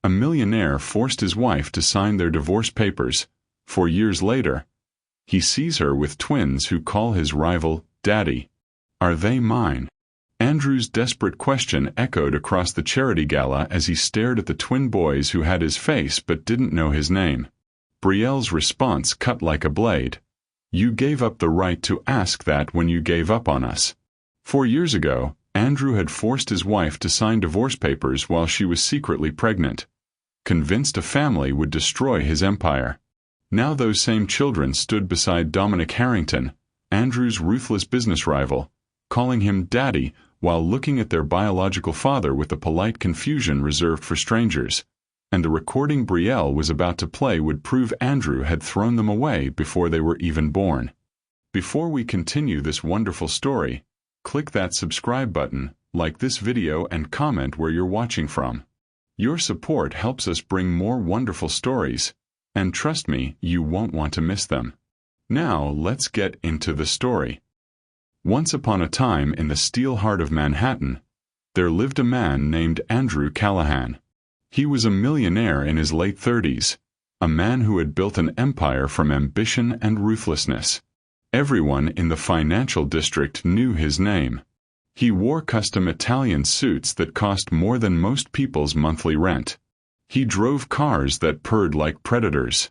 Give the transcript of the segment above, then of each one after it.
A millionaire forced his wife to sign their divorce papers. 4 years later, he sees her with twins who call his rival Daddy. Are they mine? Andrew's desperate question echoed across the charity gala as he stared at the twin boys who had his face but didn't know his name. Brielle's response cut like a blade. You gave up the right to ask that when you gave up on us. 4 years ago, Andrew had forced his wife to sign divorce papers while she was secretly pregnant, convinced a family would destroy his empire. Now those same children stood beside Dominic Harrington, Andrew's ruthless business rival, calling him Daddy while looking at their biological father with the polite confusion reserved for strangers. And the recording Brielle was about to play would prove Andrew had thrown them away before they were even born. Before we continue this wonderful story, click that subscribe button, like this video and comment where you're watching from. Your support helps us bring more wonderful stories, and trust me, you won't want to miss them. Now let's get into the story. Once upon a time in the steel heart of Manhattan, there lived a man named Andrew Callahan. He was a millionaire in his late 30s, a man who had built an empire from ambition and ruthlessness. Everyone in the financial district knew his name. He wore custom Italian suits that cost more than most people's monthly rent. He drove cars that purred like predators.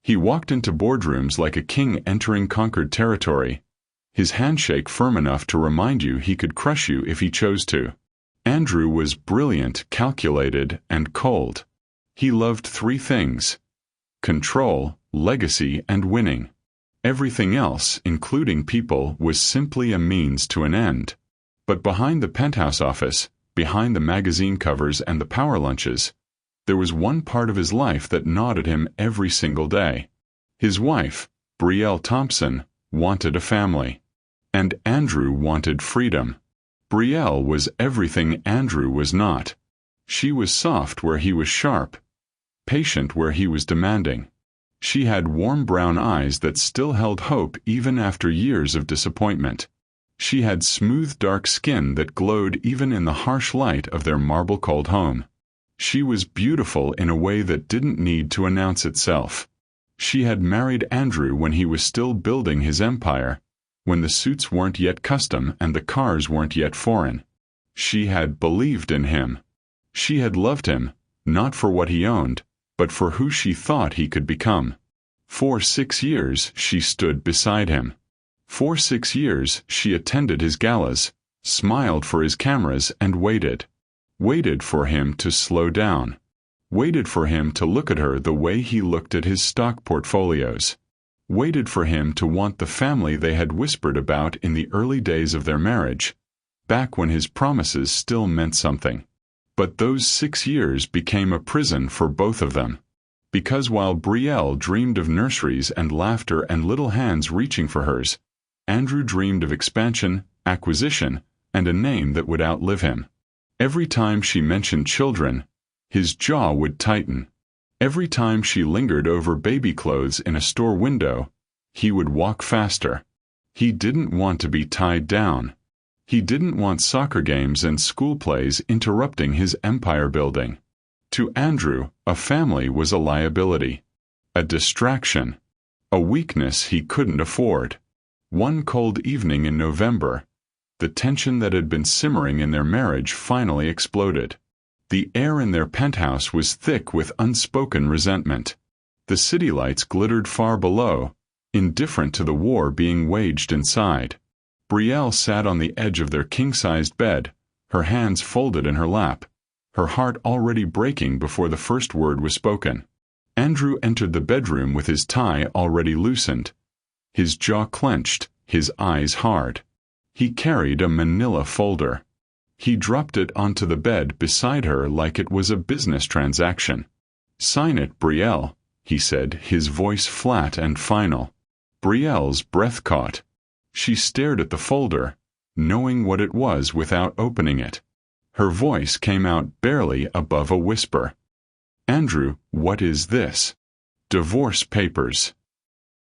He walked into boardrooms like a king entering conquered territory, his handshake firm enough to remind you he could crush you if he chose to. Andrew was brilliant, calculated, and cold. He loved 3 things: control, legacy, and winning. Everything else, including people, was simply a means to an end. But behind the penthouse office, behind the magazine covers and the power lunches, there was one part of his life that gnawed at him every single day. His wife, Brielle Thompson, wanted a family. And Andrew wanted freedom. Brielle was everything Andrew was not. She was soft where he was sharp, patient where he was demanding. She had warm brown eyes that still held hope even after years of disappointment. She had smooth dark skin that glowed even in the harsh light of their marble-cold home. She was beautiful in a way that didn't need to announce itself. She had married Andrew when he was still building his empire, when the suits weren't yet custom and the cars weren't yet foreign. She had believed in him. She had loved him, not for what he owned, but for who she thought he could become. For 6 years she stood beside him. For 6 years she attended his galas, smiled for his cameras, and waited. Waited for him to slow down. Waited for him to look at her the way he looked at his stock portfolios. Waited for him to want the family they had whispered about in the early days of their marriage, back when his promises still meant something. But those 6 years became a prison for both of them. Because while Brielle dreamed of nurseries and laughter and little hands reaching for hers, Andrew dreamed of expansion, acquisition, and a name that would outlive him. Every time she mentioned children, his jaw would tighten. Every time she lingered over baby clothes in a store window, he would walk faster. He didn't want to be tied down. He didn't want soccer games and school plays interrupting his empire building. To Andrew, a family was a liability, a distraction, a weakness he couldn't afford. One cold evening in November, the tension that had been simmering in their marriage finally exploded. The air in their penthouse was thick with unspoken resentment. The city lights glittered far below, indifferent to the war being waged inside. Brielle sat on the edge of their king-sized bed, her hands folded in her lap, her heart already breaking before the first word was spoken. Andrew entered the bedroom with his tie already loosened, his jaw clenched, his eyes hard. He carried a manila folder. He dropped it onto the bed beside her like it was a business transaction. "Sign it, Brielle," he said, his voice flat and final. Brielle's breath caught. She stared at the folder, knowing what it was without opening it. Her voice came out barely above a whisper. "Andrew, what is this?" "Divorce papers."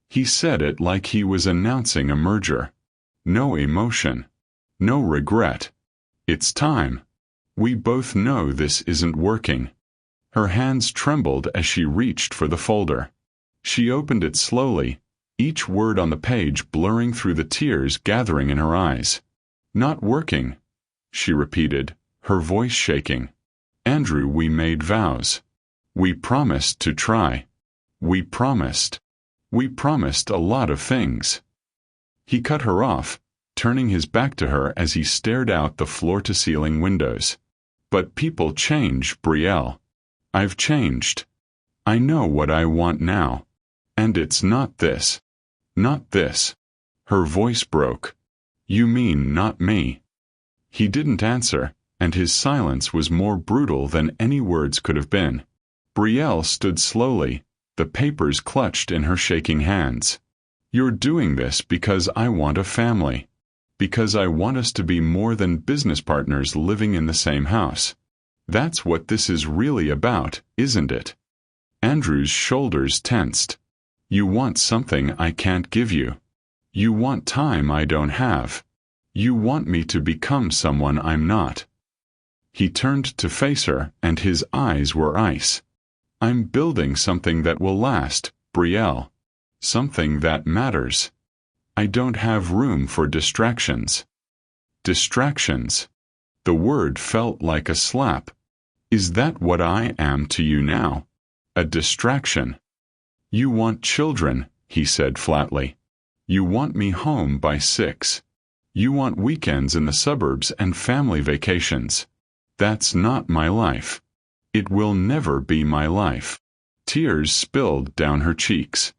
He said it like he was announcing a merger. No emotion. No regret. "It's time. We both know this isn't working." Her hands trembled as she reached for the folder. She opened it slowly, each word on the page blurring through the tears gathering in her eyes. "Not working," she repeated, her voice shaking. "Andrew, we made vows. We promised to try. We promised. We promised a lot of things." He cut her off, turning his back to her as he stared out the floor-to-ceiling windows. "But people change, Brielle. I've changed. I know what I want now. And it's not this. Not this." Her voice broke. "You mean not me?" He didn't answer, and his silence was more brutal than any words could have been. Brielle stood slowly, the papers clutched in her shaking hands. "You're doing this because I want a family. Because I want us to be more than business partners living in the same house. That's what this is really about, isn't it?" Andrew's shoulders tensed. "You want something I can't give you. You want time I don't have. You want me to become someone I'm not." He turned to face her, and his eyes were ice. "I'm building something that will last, Brielle. Something that matters. I don't have room for distractions." Distractions. The word felt like a slap. "Is that what I am to you now? A distraction?" "You want children," he said flatly. "You want me home by 6. You want weekends in the suburbs and family vacations. That's not my life. It will never be my life." Tears spilled down her cheeks.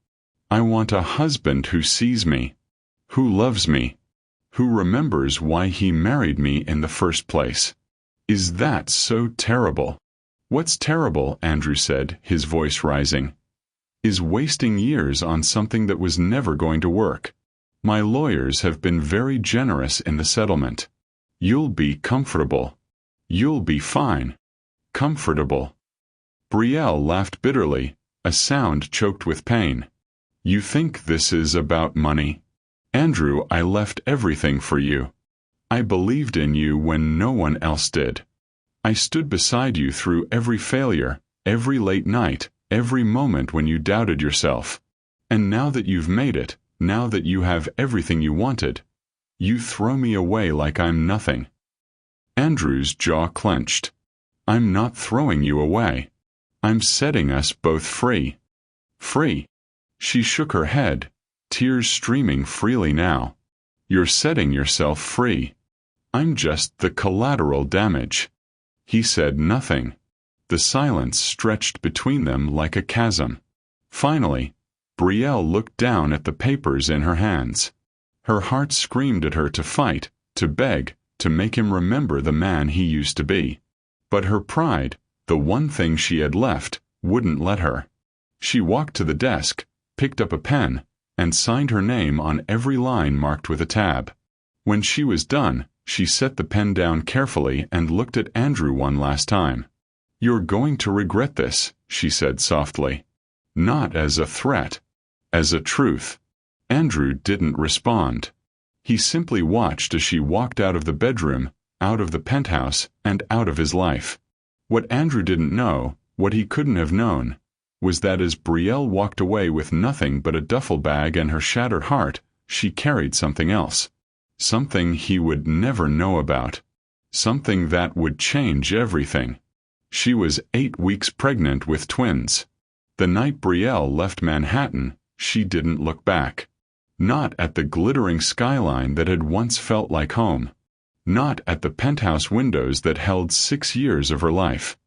"I want a husband who sees me, who loves me, who remembers why he married me in the first place." "Is that so terrible?" "What's terrible," Andrew said, his voice rising, "is wasting years on something that was never going to work. My lawyers have been very generous in the settlement. You'll be comfortable. You'll be fine. Comfortable." Brielle laughed bitterly, a sound choked with pain. "You think this is about money? Andrew, I left everything for you. I believed in you when no one else did. I stood beside you through every failure, every late night, every moment when you doubted yourself. And now that you've made it, now that you have everything you wanted, you throw me away like I'm nothing." Andrew's jaw clenched. "I'm not throwing you away. I'm setting us both free." "Free?" She shook her head, tears streaming freely now. "You're setting yourself free. I'm just the collateral damage." He said nothing. The silence stretched between them like a chasm. Finally, Brielle looked down at the papers in her hands. Her heart screamed at her to fight, to beg, to make him remember the man he used to be. But her pride, the one thing she had left, wouldn't let her. She walked to the desk, picked up a pen, and signed her name on every line marked with a tab. When she was done, she set the pen down carefully and looked at Andrew one last time. "You're going to regret this," she said softly. Not as a threat, as a truth. Andrew didn't respond. He simply watched as she walked out of the bedroom, out of the penthouse, and out of his life. What Andrew didn't know, what he couldn't have known, was that as Brielle walked away with nothing but a duffel bag and her shattered heart, she carried something else. Something he would never know about. Something that would change everything. She was 8 weeks pregnant with twins. The night Brielle left Manhattan, she didn't look back. Not at the glittering skyline that had once felt like home. Not at the penthouse windows that held 6 years of her life.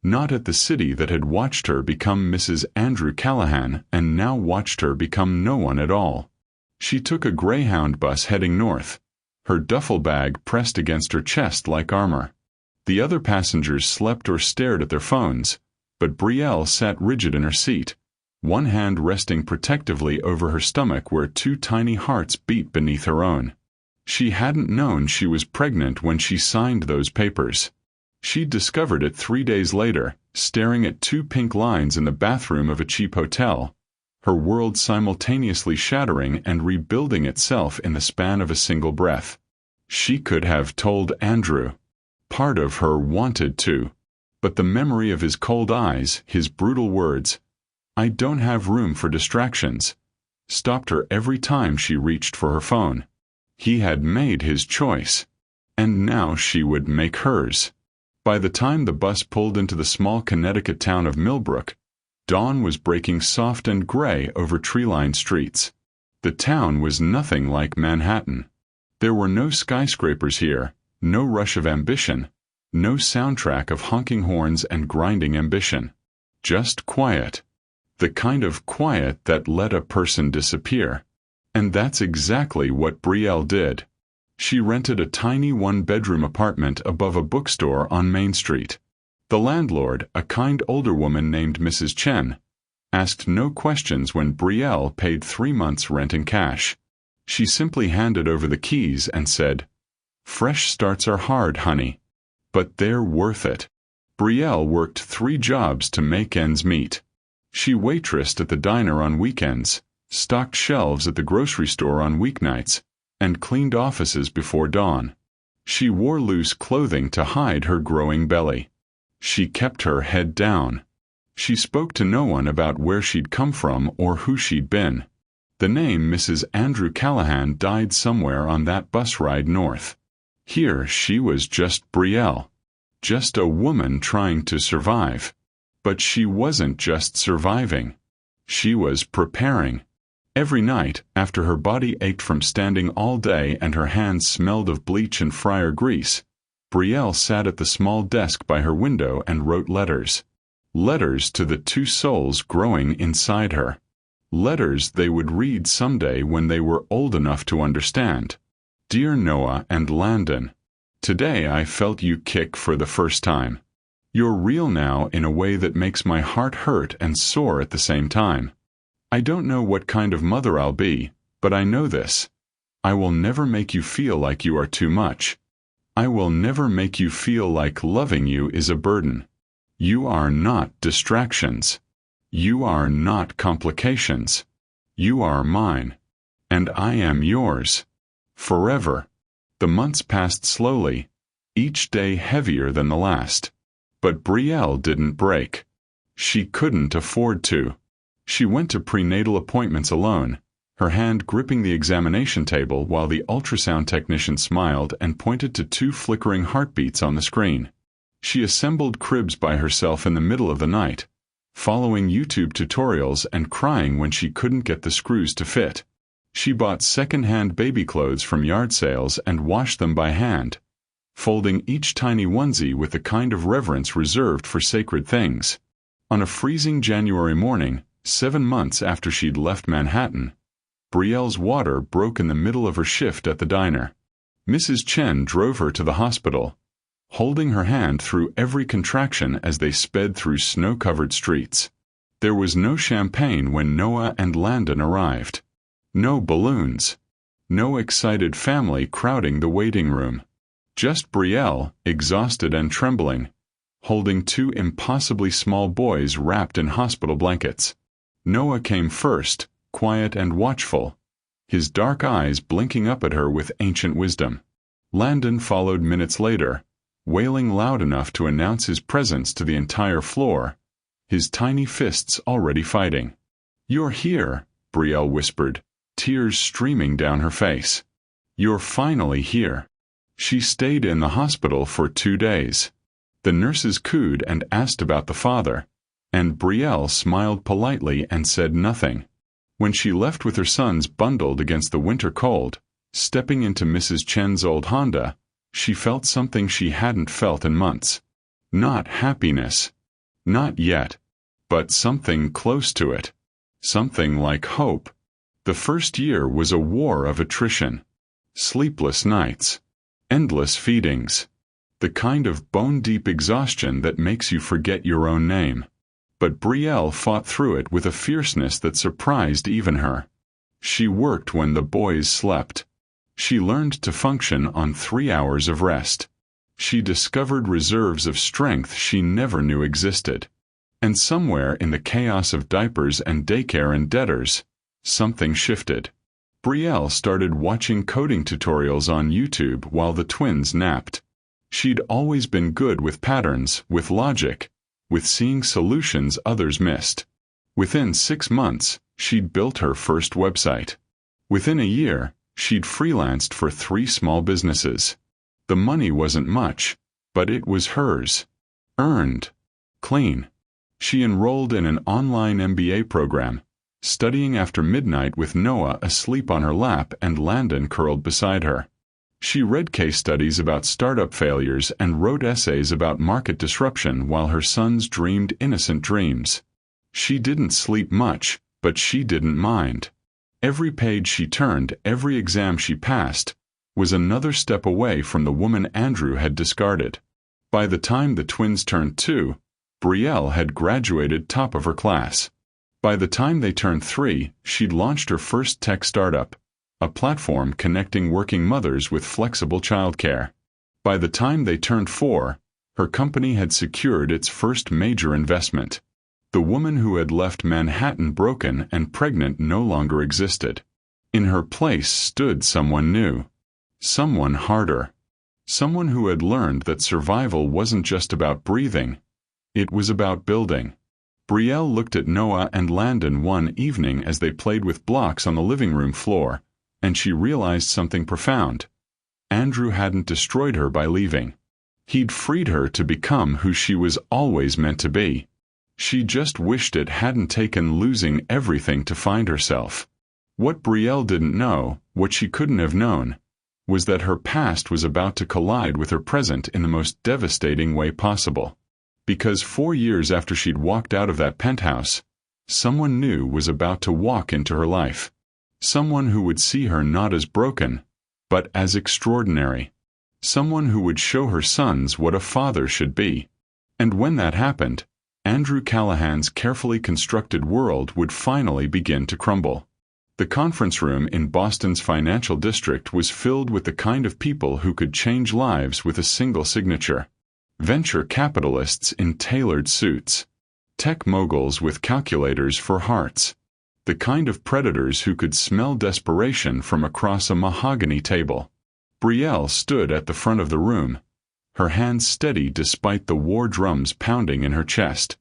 Not at the city that had watched her become Mrs. Andrew Callahan and now watched her become no one at all. She took a Greyhound bus heading north, her duffel bag pressed against her chest like armor. The other passengers slept or stared at their phones, but Brielle sat rigid in her seat, one hand resting protectively over her stomach where 2 tiny hearts beat beneath her own. She hadn't known she was pregnant when she signed those papers. She'd discovered it 3 days later, staring at 2 pink lines in the bathroom of a cheap hotel, her world simultaneously shattering and rebuilding itself in the span of a single breath. She could have told Andrew. Part of her wanted to. But the memory of his cold eyes, his brutal words, "I don't have room for distractions," stopped her every time she reached for her phone. He had made his choice, and now she would make hers. By the time the bus pulled into the small Connecticut town of Millbrook, dawn was breaking soft and gray over tree-lined streets. The town was nothing like Manhattan. There were no skyscrapers here, no rush of ambition, no soundtrack of honking horns and grinding ambition. Just quiet. The kind of quiet that let a person disappear. And that's exactly what Brielle did. She rented a tiny one-bedroom apartment above a bookstore on Main Street. The landlord, a kind older woman named Mrs. Chen, asked no questions when Brielle paid 3 months' rent in cash. She simply handed over the keys and said, "Fresh starts are hard, honey. But they're worth it." Brielle worked 3 jobs to make ends meet. She waitressed at the diner on weekends, stocked shelves at the grocery store on weeknights, and cleaned offices before dawn. She wore loose clothing to hide her growing belly. She kept her head down. She spoke to no one about where she'd come from or who she'd been. The name Mrs. Andrew Callahan died somewhere on that bus ride north. Here she was just Brielle. Just a woman trying to survive. But she wasn't just surviving. She was preparing. Every night, after her body ached from standing all day and her hands smelled of bleach and fryer grease, Brielle sat at the small desk by her window and wrote letters. Letters to the 2 souls growing inside her. Letters they would read someday when they were old enough to understand. "Dear Noah and Landon, today I felt you kick for the first time. You're real now in a way that makes my heart hurt and sore at the same time. I don't know what kind of mother I'll be, but I know this. I will never make you feel like you are too much. I will never make you feel like loving you is a burden. You are not distractions. You are not complications. You are mine. And I am yours. Forever." The months passed slowly, each day heavier than the last. But Brielle didn't break. She couldn't afford to. She went to prenatal appointments alone, her hand gripping the examination table while the ultrasound technician smiled and pointed to 2 flickering heartbeats on the screen. She assembled cribs by herself in the middle of the night, following YouTube tutorials and crying when she couldn't get the screws to fit. She bought second-hand baby clothes from yard sales and washed them by hand, folding each tiny onesie with the kind of reverence reserved for sacred things. On a freezing January morning, 7 months after she'd left Manhattan, Brielle's water broke in the middle of her shift at the diner. Mrs. Chen drove her to the hospital, holding her hand through every contraction as they sped through snow-covered streets. There was no champagne when Noah and Landon arrived. No balloons. No excited family crowding the waiting room. Just Brielle, exhausted and trembling, holding 2 impossibly small boys wrapped in hospital blankets. Noah came first, quiet and watchful, his dark eyes blinking up at her with ancient wisdom. Landon followed minutes later, wailing loud enough to announce his presence to the entire floor, his tiny fists already fighting. "You're here," Brielle whispered, tears streaming down her face. "You're finally here." She stayed in the hospital for 2 days. The nurses cooed and asked about the father, and Brielle smiled politely and said nothing. When she left with her sons bundled against the winter cold, stepping into Mrs. Chen's old Honda, she felt something she hadn't felt in months. Not happiness. Not yet. But something close to it. Something like hope. The first year was a war of attrition. Sleepless nights. Endless feedings. The kind of bone-deep exhaustion that makes you forget your own name. But Brielle fought through it with a fierceness that surprised even her. She worked when the boys slept. She learned to function on 3 hours of rest. She discovered reserves of strength she never knew existed. And somewhere in the chaos of diapers and daycare and debtors, something shifted. Brielle started watching coding tutorials on YouTube while the twins napped. She'd always been good with patterns, with logic, with seeing solutions others missed. Within 6 months, she'd built her first website. Within a year, she'd freelanced for 3 small businesses. The money wasn't much, but it was hers. Earned. Clean. She enrolled in an online MBA program, studying after midnight with Noah asleep on her lap and Landon curled beside her. She read case studies about startup failures and wrote essays about market disruption while her sons dreamed innocent dreams. She didn't sleep much, but she didn't mind. Every page she turned, every exam she passed, was another step away from the woman Andrew had discarded. By the time the twins turned 2, Brielle had graduated top of her class. By the time they turned 3, she'd launched her first tech startup, a platform connecting working mothers with flexible childcare. By the time they turned 4, her company had secured its first major investment. The woman who had left Manhattan broken and pregnant no longer existed. In her place stood someone new. Someone harder. Someone who had learned that survival wasn't just about breathing. It was about building. Brielle looked at Noah and Landon one evening as they played with blocks on the living room floor, and she realized something profound. Andrew hadn't destroyed her by leaving. He'd freed her to become who she was always meant to be. She just wished it hadn't taken losing everything to find herself. What Brielle didn't know, what she couldn't have known, was that her past was about to collide with her present in the most devastating way possible. Because 4 years after she'd walked out of that penthouse, someone new was about to walk into her life. Someone who would see her not as broken, but as extraordinary. Someone who would show her sons what a father should be. And when that happened, Andrew Callahan's carefully constructed world would finally begin to crumble. The conference room in Boston's financial district was filled with the kind of people who could change lives with a single signature. Venture capitalists in tailored suits. Tech moguls with calculators for hearts. The kind of predators who could smell desperation from across a mahogany table. Brielle stood at the front of the room, her hands steady despite the war drums pounding in her chest.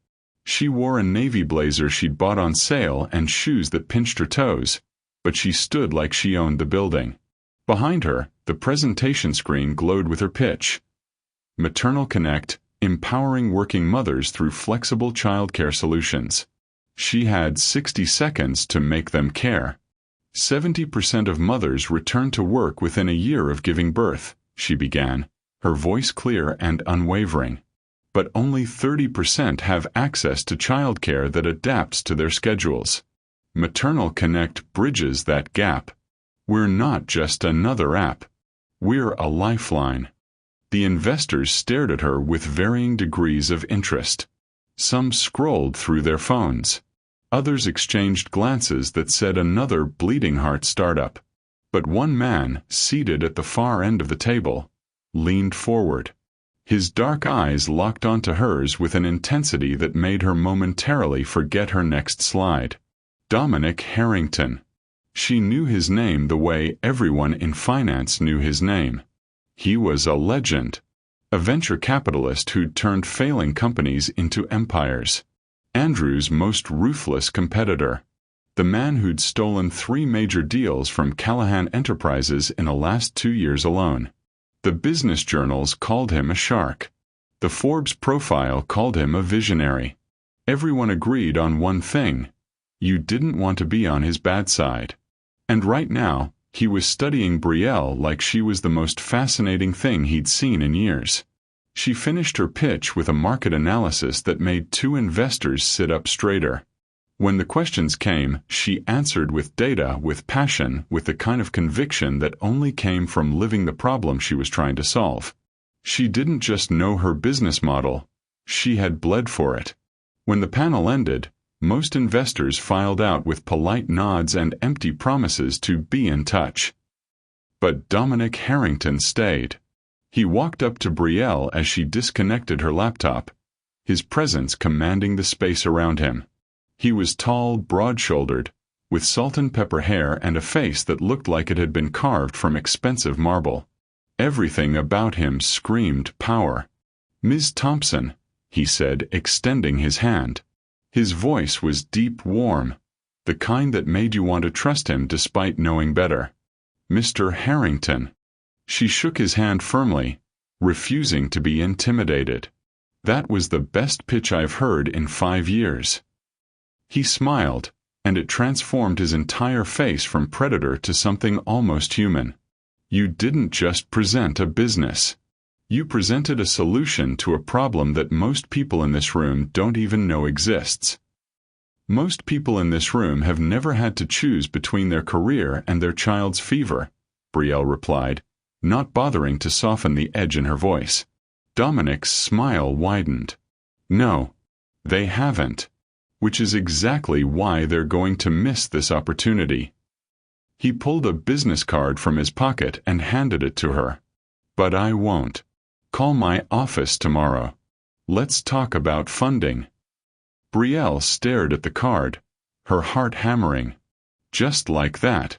She wore a navy blazer she'd bought on sale and shoes that pinched her toes, but she stood like she owned the building. Behind her, the presentation screen glowed with her pitch. Maternal Connect, empowering working mothers through flexible childcare solutions. She had 60 seconds to make them care. 70% of mothers return to work within a year of giving birth, she began, her voice clear and unwavering. But only 30% have access to childcare that adapts to their schedules. Maternal Connect bridges that gap. We're not just another app. We're a lifeline. The investors stared at her with varying degrees of interest. Some scrolled through their phones. Others exchanged glances that said another bleeding heart startup. But one man, seated at the far end of the table, leaned forward. His dark eyes locked onto hers with an intensity that made her momentarily forget her next slide. Dominic Harrington. She knew his name the way everyone in finance knew his name. He was a legend. A venture capitalist who'd turned failing companies into empires. Andrew's most ruthless competitor. The man who'd stolen 3 major deals from Callahan Enterprises in the last 2 years alone. The business journals called him a shark. The Forbes profile called him a visionary. Everyone agreed on one thing. You didn't want to be on his bad side. And right now, he was studying Brielle like she was the most fascinating thing he'd seen in years. She finished her pitch with a market analysis that made 2 investors sit up straighter. When the questions came, she answered with data, with passion, with the kind of conviction that only came from living the problem she was trying to solve. She didn't just know her business model, she had bled for it. When the panel ended, most investors filed out with polite nods and empty promises to be in touch. But Dominic Harrington stayed. He walked up to Brielle as she disconnected her laptop, his presence commanding the space around him. He was tall, broad-shouldered, with salt and pepper hair and a face that looked like it had been carved from expensive marble. Everything about him screamed power. "Ms. Thompson," he said, extending his hand. His voice was deep, warm, the kind that made you want to trust him despite knowing better. "Mr. Harrington." She shook his hand firmly, refusing to be intimidated. "That was the best pitch I've heard in 5 years." He smiled, and it transformed his entire face from predator to something almost human. "You didn't just present a business. You presented a solution to a problem that most people in this room don't even know exists." "Most people in this room have never had to choose between their career and their child's fever," Brielle replied, not bothering to soften the edge in her voice. Dominic's smile widened. "No, they haven't. Which is exactly why they're going to miss this opportunity." He pulled a business card from his pocket and handed it to her. "But I won't. Call my office tomorrow. Let's talk about funding." Brielle stared at the card, her heart hammering. Just like that.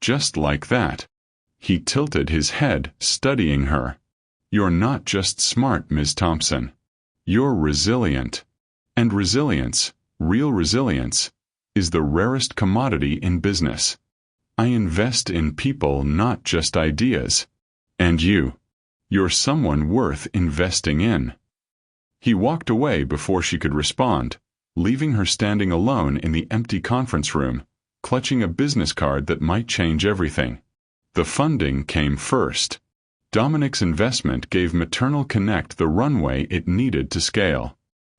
Just like that. He tilted his head, studying her. "You're not just smart, Ms. Thompson. You're resilient. And resilience, real resilience, is the rarest commodity in business. I invest in people, not just ideas. And you're someone worth investing in." He walked away before she could respond, leaving her standing alone in the empty conference room, clutching a business card that might change everything. The funding came first. Dominic's investment gave Maternal Connect the runway it needed to scale.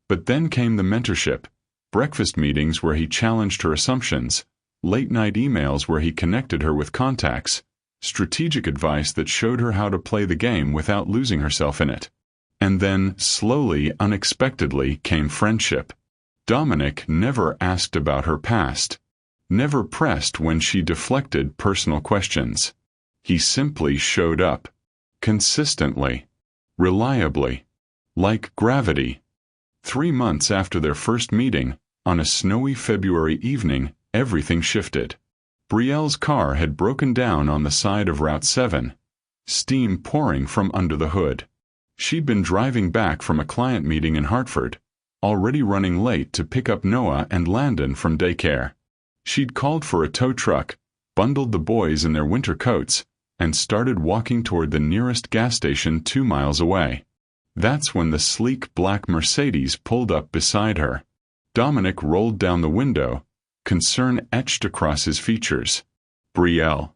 But then came the mentorship, breakfast meetings where he challenged her assumptions, late-night emails where he connected her with contacts, strategic advice that showed her how to play the game without losing herself in it. And then, slowly, unexpectedly, came friendship. Dominic never asked about her past, never pressed when she deflected personal questions. He simply showed up. Consistently. Reliably. Like gravity. 3 months after their first meeting, on a snowy February evening, everything shifted. Brielle's car had broken down on the side of Route 7, steam pouring from under the hood. She'd been driving back from a client meeting in Hartford, already running late to pick up Noah and Landon from daycare. She'd called for a tow truck, bundled the boys in their winter coats, and started walking toward the nearest gas station 2 miles away. That's when the sleek black Mercedes pulled up beside her. Dominic rolled down the window, concern etched across his features. "Brielle.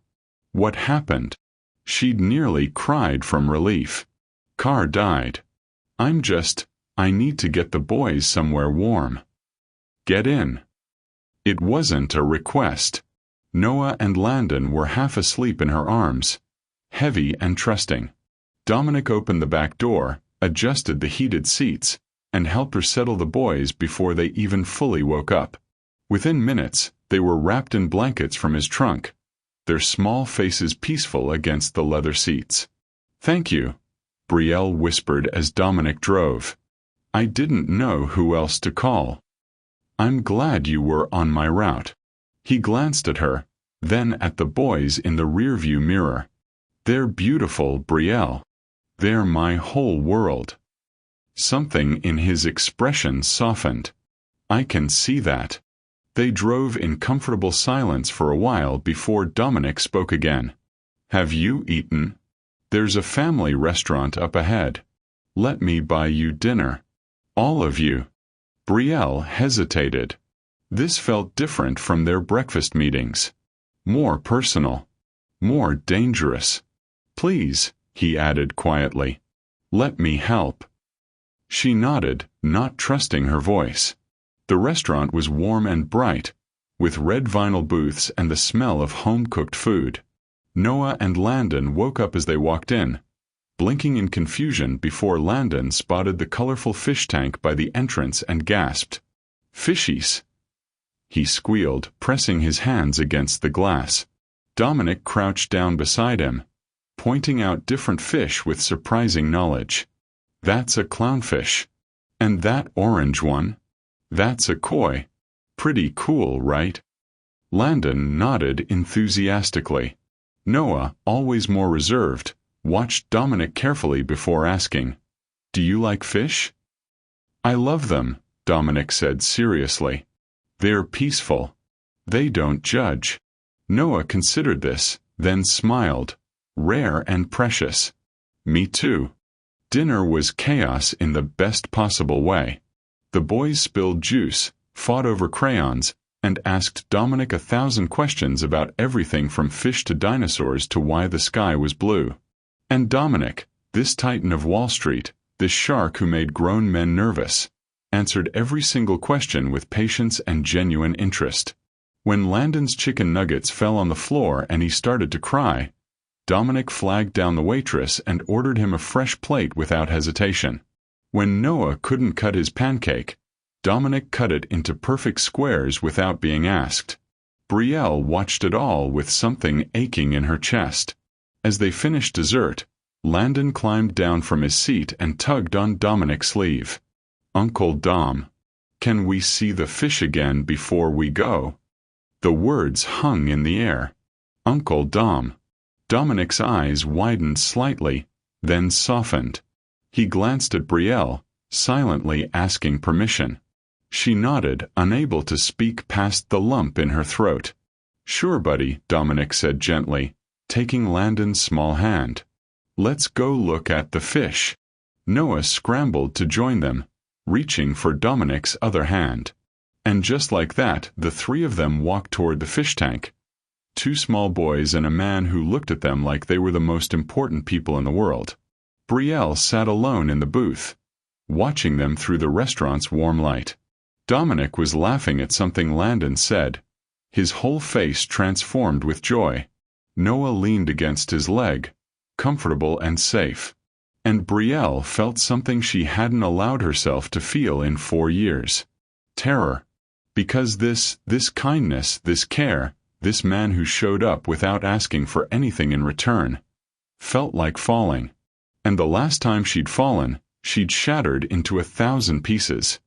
What happened?" She'd nearly cried from relief. "Car died. I need to get the boys somewhere warm." "Get in." It wasn't a request. Noah and Landon were half asleep in her arms, heavy and trusting. Dominic opened the back door, adjusted the heated seats, and helped her settle the boys before they even fully woke up. Within minutes, they were wrapped in blankets from his trunk, their small faces peaceful against the leather seats. "Thank you," Brielle whispered as Dominic drove. "I didn't know who else to call." "I'm glad you were on my route." He glanced at her, then at the boys in the rearview mirror. "They're beautiful, Brielle. They're my whole world." Something in his expression softened. "I can see that." They drove in comfortable silence for a while before Dominic spoke again. "Have you eaten? There's a family restaurant up ahead. Let me buy you dinner. All of you." Brielle hesitated. This felt different from their breakfast meetings. More personal. More dangerous. "Please," he added quietly. "Let me help." She nodded, not trusting her voice. The restaurant was warm and bright, with red vinyl booths and the smell of home-cooked food. Noah and Landon woke up as they walked in, blinking in confusion before Landon spotted the colorful fish tank by the entrance and gasped. "Fishies!" He squealed, pressing his hands against the glass. Dominic crouched down beside him, pointing out different fish with surprising knowledge. "That's a clownfish. And that orange one? That's a koi. Pretty cool, right?" Landon nodded enthusiastically. Noah, always more reserved, watched Dominic carefully before asking, "Do you like fish?" "I love them," Dominic said seriously. "They're peaceful. They don't judge." Noah considered this, then smiled. "Rare and precious." "Me too." Dinner was chaos in the best possible way. The boys spilled juice, fought over crayons, and asked Dominic 1,000 questions about everything from fish to dinosaurs to why the sky was blue. And Dominic, this titan of Wall Street, this shark who made grown men nervous, answered every single question with patience and genuine interest. When Landon's chicken nuggets fell on the floor and he started to cry, Dominic flagged down the waitress and ordered him a fresh plate without hesitation. When Noah couldn't cut his pancake, Dominic cut it into perfect squares without being asked. Brielle watched it all with something aching in her chest. As they finished dessert, Landon climbed down from his seat and tugged on Dominic's sleeve. "Uncle Dom, can we see the fish again before we go?" The words hung in the air. Uncle Dom. Dominic's eyes widened slightly, then softened. He glanced at Brielle, silently asking permission. She nodded, unable to speak past the lump in her throat. "Sure, buddy," Dominic said gently, taking Landon's small hand. "Let's go look at the fish." Noah scrambled to join them, reaching for Dominic's other hand. And just like that, the three of them walked toward the fish tank. Two small boys and a man who looked at them like they were the most important people in the world. Brielle sat alone in the booth, watching them through the restaurant's warm light. Dominic was laughing at something Landon said, his whole face transformed with joy. Noah leaned against his leg, comfortable and safe. And Brielle felt something she hadn't allowed herself to feel in 4 years. Terror. Because this kindness, this care, this man who showed up without asking for anything in return, felt like falling. And the last time she'd fallen, she'd shattered into 1,000 pieces.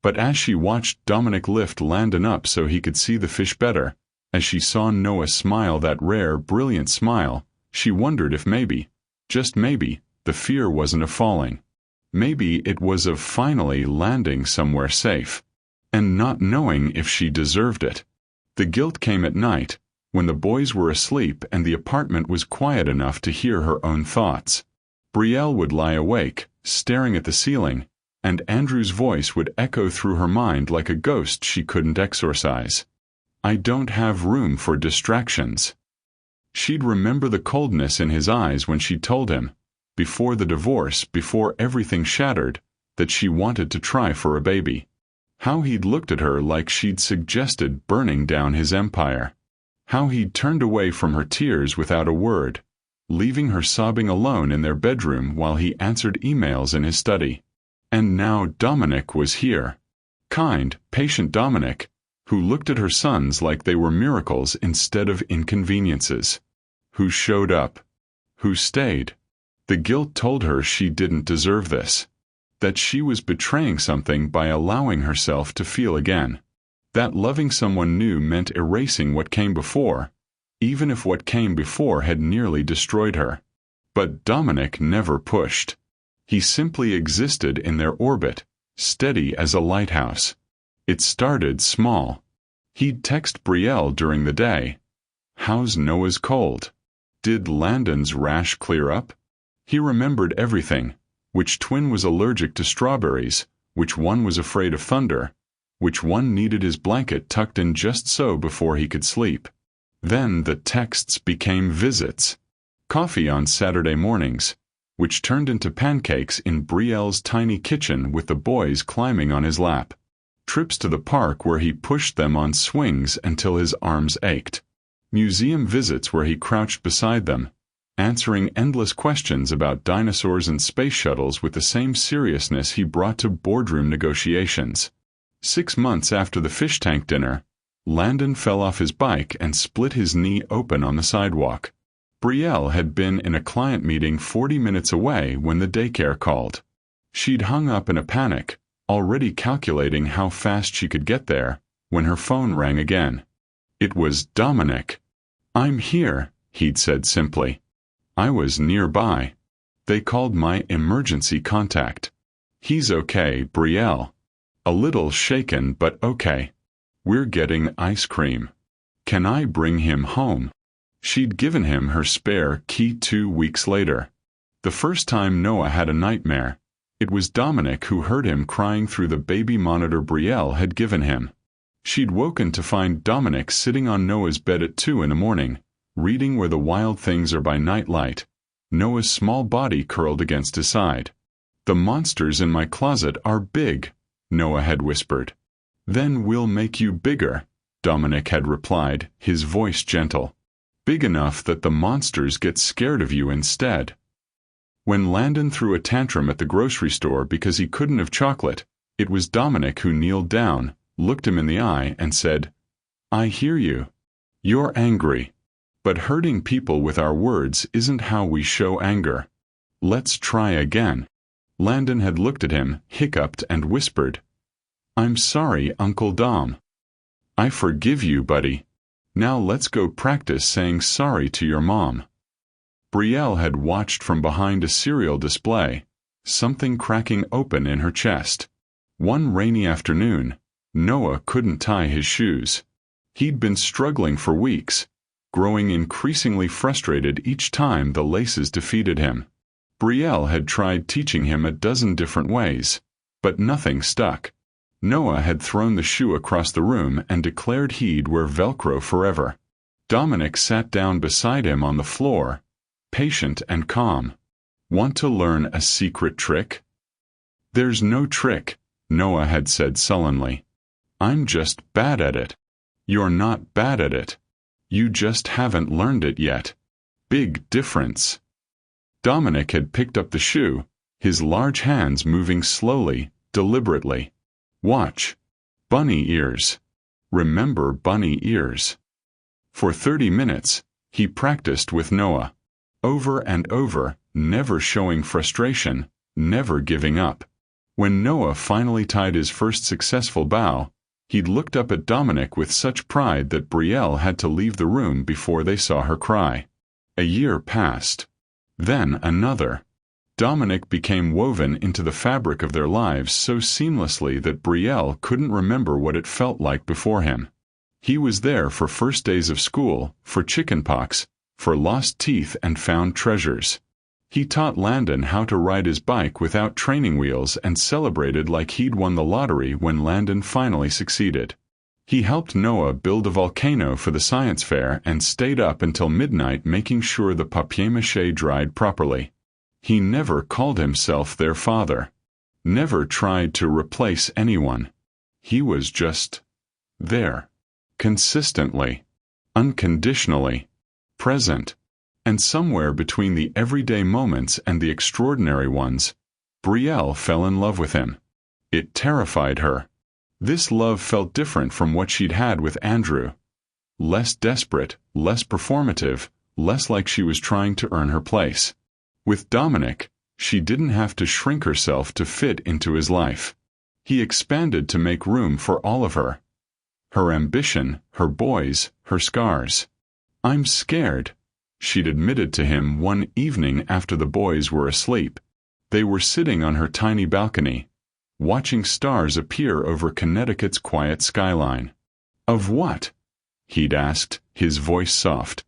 But as she watched Dominic lift Landon up so he could see the fish better, as she saw Noah smile that rare, brilliant smile, she wondered if maybe, just maybe, the fear wasn't of falling. Maybe it was of finally landing somewhere safe, and not knowing if she deserved it. The guilt came at night, when the boys were asleep and the apartment was quiet enough to hear her own thoughts. Brielle would lie awake, staring at the ceiling, and Andrew's voice would echo through her mind like a ghost she couldn't exorcise. "I don't have room for distractions." She'd remember the coldness in his eyes when she told him, before the divorce, before everything shattered, that she wanted to try for a baby. How he'd looked at her like she'd suggested burning down his empire. How he'd turned away from her tears without a word, leaving her sobbing alone in their bedroom while he answered emails in his study. And now Dominic was here. Kind, patient Dominic, who looked at her sons like they were miracles instead of inconveniences. Who showed up. Who stayed. The guilt told her she didn't deserve this. That she was betraying something by allowing herself to feel again. That loving someone new meant erasing what came before, even if what came before had nearly destroyed her. But Dominic never pushed. He simply existed in their orbit, steady as a lighthouse. It started small. He'd text Brielle during the day. "How's Noah's cold? Did Landon's rash clear up?" He remembered everything. Which twin was allergic to strawberries, which one was afraid of thunder, which one needed his blanket tucked in just so before he could sleep. Then the texts became visits. Coffee on Saturday mornings, which turned into pancakes in Brielle's tiny kitchen with the boys climbing on his lap. Trips to the park where he pushed them on swings until his arms ached. Museum visits where he crouched beside them, answering endless questions about dinosaurs and space shuttles with the same seriousness he brought to boardroom negotiations. 6 months after the fish tank dinner, Landon fell off his bike and split his knee open on the sidewalk. Brielle had been in a client meeting 40 minutes away when the daycare called. She'd hung up in a panic, already calculating how fast she could get there, when her phone rang again. It was Dominic. "I'm here," he'd said simply. I was nearby. They called my emergency contact. He's okay, Brielle. A little shaken, but okay. We're getting ice cream. Can I bring him home? She'd given him her spare key 2 weeks later. The first time Noah had a nightmare, it was Dominic who heard him crying through the baby monitor Brielle had given him. She'd woken to find Dominic sitting on Noah's bed at 2 in the morning, reading Where the Wild Things Are by Nightlight, Noah's small body curled against his side. The monsters in my closet are big, Noah had whispered. Then we'll make you bigger, Dominic had replied, his voice gentle. Big enough that the monsters get scared of you instead. When Landon threw a tantrum at the grocery store because he couldn't have chocolate, it was Dominic who kneeled down, looked him in the eye, and said, I hear you. You're angry. But hurting people with our words isn't how we show anger. Let's try again. Landon had looked at him, hiccuped, and whispered, I'm sorry, Uncle Dom. I forgive you, buddy. Now let's go practice saying sorry to your mom. Brielle had watched from behind a cereal display, something cracking open in her chest. One rainy afternoon, Noah couldn't tie his shoes. He'd been struggling for weeks, growing increasingly frustrated each time the laces defeated him. Brielle had tried teaching him a dozen different ways, but nothing stuck. Noah had thrown the shoe across the room and declared he'd wear Velcro forever. Dominic sat down beside him on the floor, patient and calm. Want to learn a secret trick? There's no trick, Noah had said sullenly. I'm just bad at it. You're not bad at it. You just haven't learned it yet. Big difference. Dominic had picked up the shoe, his large hands moving slowly, deliberately. Watch. Bunny ears. Remember bunny ears. For 30 minutes, he practiced with Noah. Over and over, never showing frustration, never giving up. When Noah finally tied his first successful bow, he'd looked up at Dominic with such pride that Brielle had to leave the room before they saw her cry. A year passed. Then another. Dominic became woven into the fabric of their lives so seamlessly that Brielle couldn't remember what it felt like before him. He was there for first days of school, for chickenpox, for lost teeth and found treasures. He taught Landon how to ride his bike without training wheels and celebrated like he'd won the lottery when Landon finally succeeded. He helped Noah build a volcano for the science fair and stayed up until midnight making sure the papier-mâché dried properly. He never called himself their father. Never tried to replace anyone. He was just there. Consistently. Unconditionally. Present. And somewhere between the everyday moments and the extraordinary ones, Brielle fell in love with him. It terrified her. This love felt different from what she'd had with Andrew. Less desperate, less performative, less like she was trying to earn her place. With Dominic, she didn't have to shrink herself to fit into his life. He expanded to make room for all of her. Her ambition, her boys, her scars. I'm scared, she'd admitted to him one evening after the boys were asleep. They were sitting on her tiny balcony, watching stars appear over Connecticut's quiet skyline. Of what? He'd asked, his voice soft.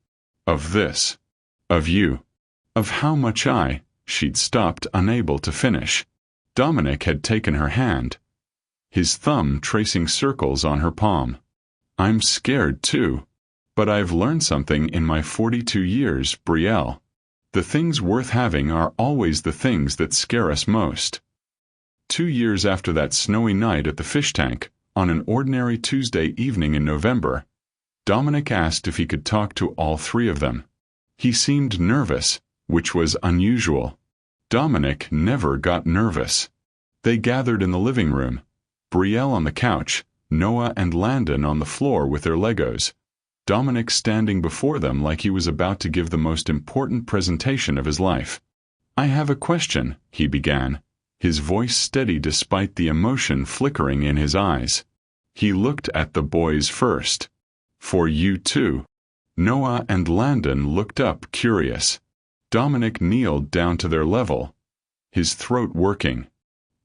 Of this. Of you. Of how much she'd stopped, unable to finish. Dominic had taken her hand, his thumb tracing circles on her palm. I'm scared too. But I've learned something in my 42 years, Brielle. The things worth having are always the things that scare us most. 2 years after that snowy night at the fish tank, on an ordinary Tuesday evening in November, Dominic asked if he could talk to all three of them. He seemed nervous, which was unusual. Dominic never got nervous. They gathered in the living room, Brielle on the couch, Noah and Landon on the floor with their Legos, Dominic standing before them like he was about to give the most important presentation of his life. I have a question, he began, his voice steady despite the emotion flickering in his eyes. He looked at the boys first. For you too. Noah and Landon looked up, curious. Dominic kneeled down to their level, his throat working.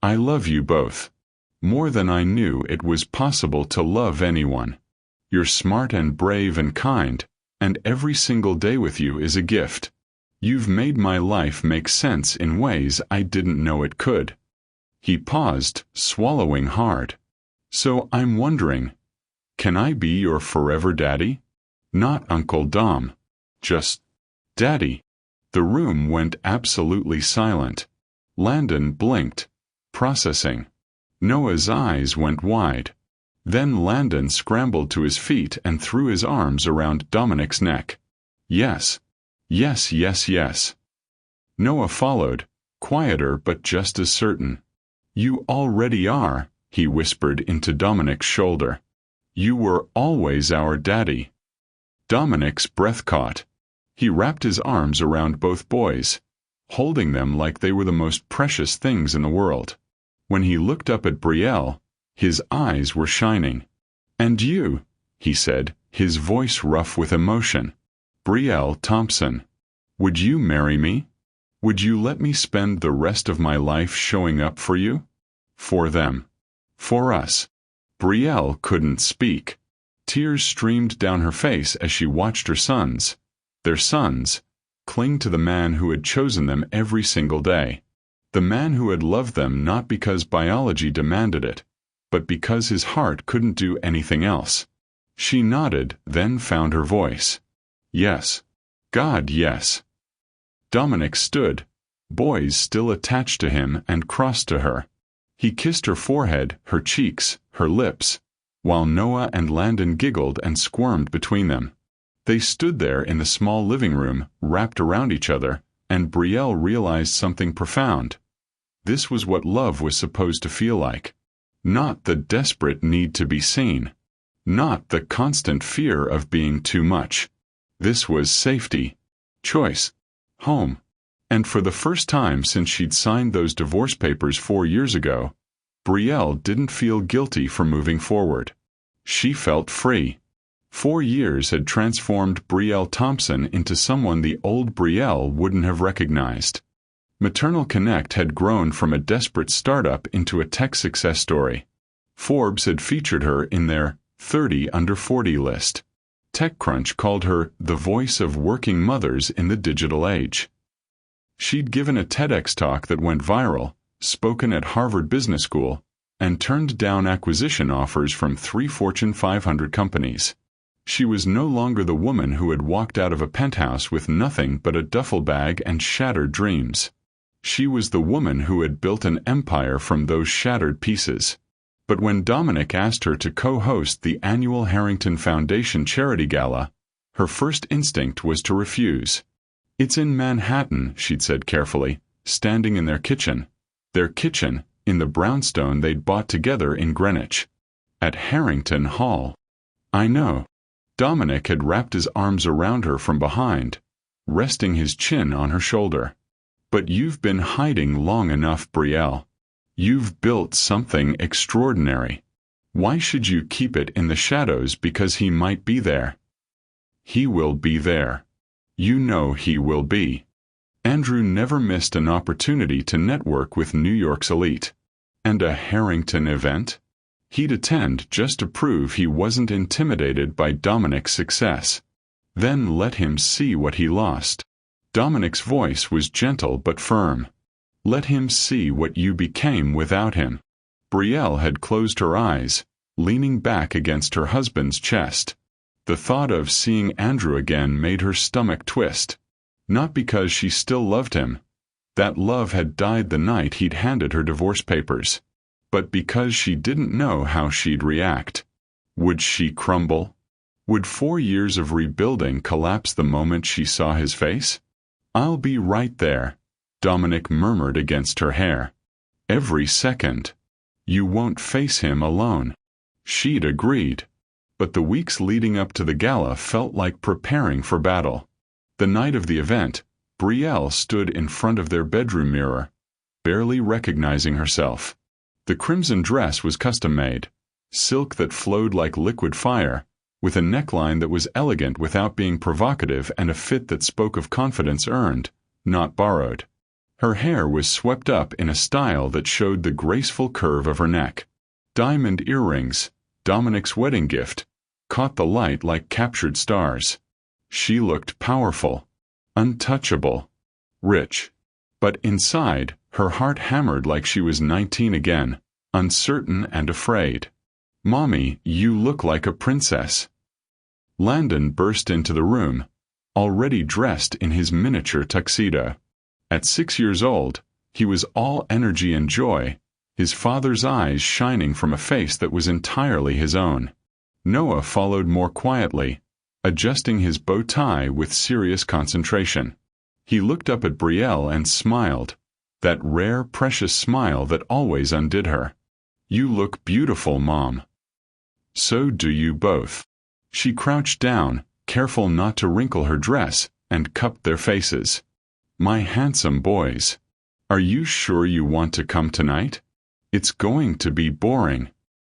I love you both. More than I knew it was possible to love anyone. You're smart and brave and kind, and every single day with you is a gift. You've made my life make sense in ways I didn't know it could. He paused, swallowing hard. So I'm wondering, can I be your forever daddy? Not Uncle Dom. Just Daddy. The room went absolutely silent. Landon blinked, processing. Noah's eyes went wide. Then Landon scrambled to his feet and threw his arms around Dominic's neck. Yes. Yes, yes, yes. Noah followed, quieter but just as certain. You already are, he whispered into Dominic's shoulder. You were always our daddy. Dominic's breath caught. He wrapped his arms around both boys, holding them like they were the most precious things in the world. When he looked up at Brielle, his eyes were shining. And you, he said, his voice rough with emotion. Brielle Thompson, would you marry me? Would you let me spend the rest of my life showing up for you? For them. For us. Brielle couldn't speak. Tears streamed down her face as she watched her sons, their sons, cling to the man who had chosen them every single day. The man who had loved them not because biology demanded it, but because his heart couldn't do anything else. She nodded, then found her voice. Yes. God, yes. Dominic stood, boys still attached to him, and crossed to her. He kissed her forehead, her cheeks, her lips, while Noah and Landon giggled and squirmed between them. They stood there in the small living room, wrapped around each other, and Brielle realized something profound. This was what love was supposed to feel like. Not the desperate need to be seen. Not the constant fear of being too much. This was safety. Choice. Home. And for the first time since she'd signed those divorce papers 4 years ago, Brielle didn't feel guilty for moving forward. She felt free. 4 years had transformed Brielle Thompson into someone the old Brielle wouldn't have recognized. Maternal Connect had grown from a desperate startup into a tech success story. Forbes had featured her in their 30 under 40 list. TechCrunch called her the voice of working mothers in the digital age. She'd given a TEDx talk that went viral, spoken at Harvard Business School, and turned down acquisition offers from 3 Fortune 500 companies. She was no longer the woman who had walked out of a penthouse with nothing but a duffel bag and shattered dreams. She was the woman who had built an empire from those shattered pieces. But when Dominic asked her to co-host the annual Harrington Foundation charity gala, her first instinct was to refuse. It's in Manhattan, she'd said carefully, standing in their kitchen, in the brownstone they'd bought together in Greenwich. At Harrington Hall. I know. Dominic had wrapped his arms around her from behind, resting his chin on her shoulder. But you've been hiding long enough, Brielle. You've built something extraordinary. Why should you keep it in the shadows because he might be there? He will be there. You know he will be. Andrew never missed an opportunity to network with New York's elite. And a Harrington event? He'd attend just to prove he wasn't intimidated by Dominic's success. Then let him see what he lost. Dominic's voice was gentle but firm. Let him see what you became without him. Brielle had closed her eyes, leaning back against her husband's chest. The thought of seeing Andrew again made her stomach twist. Not because she still loved him. That love had died the night he'd handed her divorce papers. But because she didn't know how she'd react. Would she crumble? Would 4 years of rebuilding collapse the moment she saw his face? I'll be right there, Dominic murmured against her hair. Every second. You won't face him alone. She'd agreed. But the weeks leading up to the gala felt like preparing for battle. The night of the event, Brielle stood in front of their bedroom mirror, barely recognizing herself. The crimson dress was custom-made, silk that flowed like liquid fire, with a neckline that was elegant without being provocative and a fit that spoke of confidence earned, not borrowed. Her hair was swept up in a style that showed the graceful curve of her neck. Diamond earrings, Dominic's wedding gift, caught the light like captured stars. She looked powerful, untouchable, rich. But inside, her heart hammered like she was 19 again, uncertain and afraid. "Mommy, you look like a princess." Landon burst into the room, already dressed in his miniature tuxedo. At 6 years old, he was all energy and joy, his father's eyes shining from a face that was entirely his own. Noah followed more quietly, adjusting his bow tie with serious concentration. He looked up at Brielle and smiled, that rare, precious smile that always undid her. "You look beautiful, Mom." "So do you both." She crouched down, careful not to wrinkle her dress, and cupped their faces. "My handsome boys. Are you sure you want to come tonight? It's going to be boring.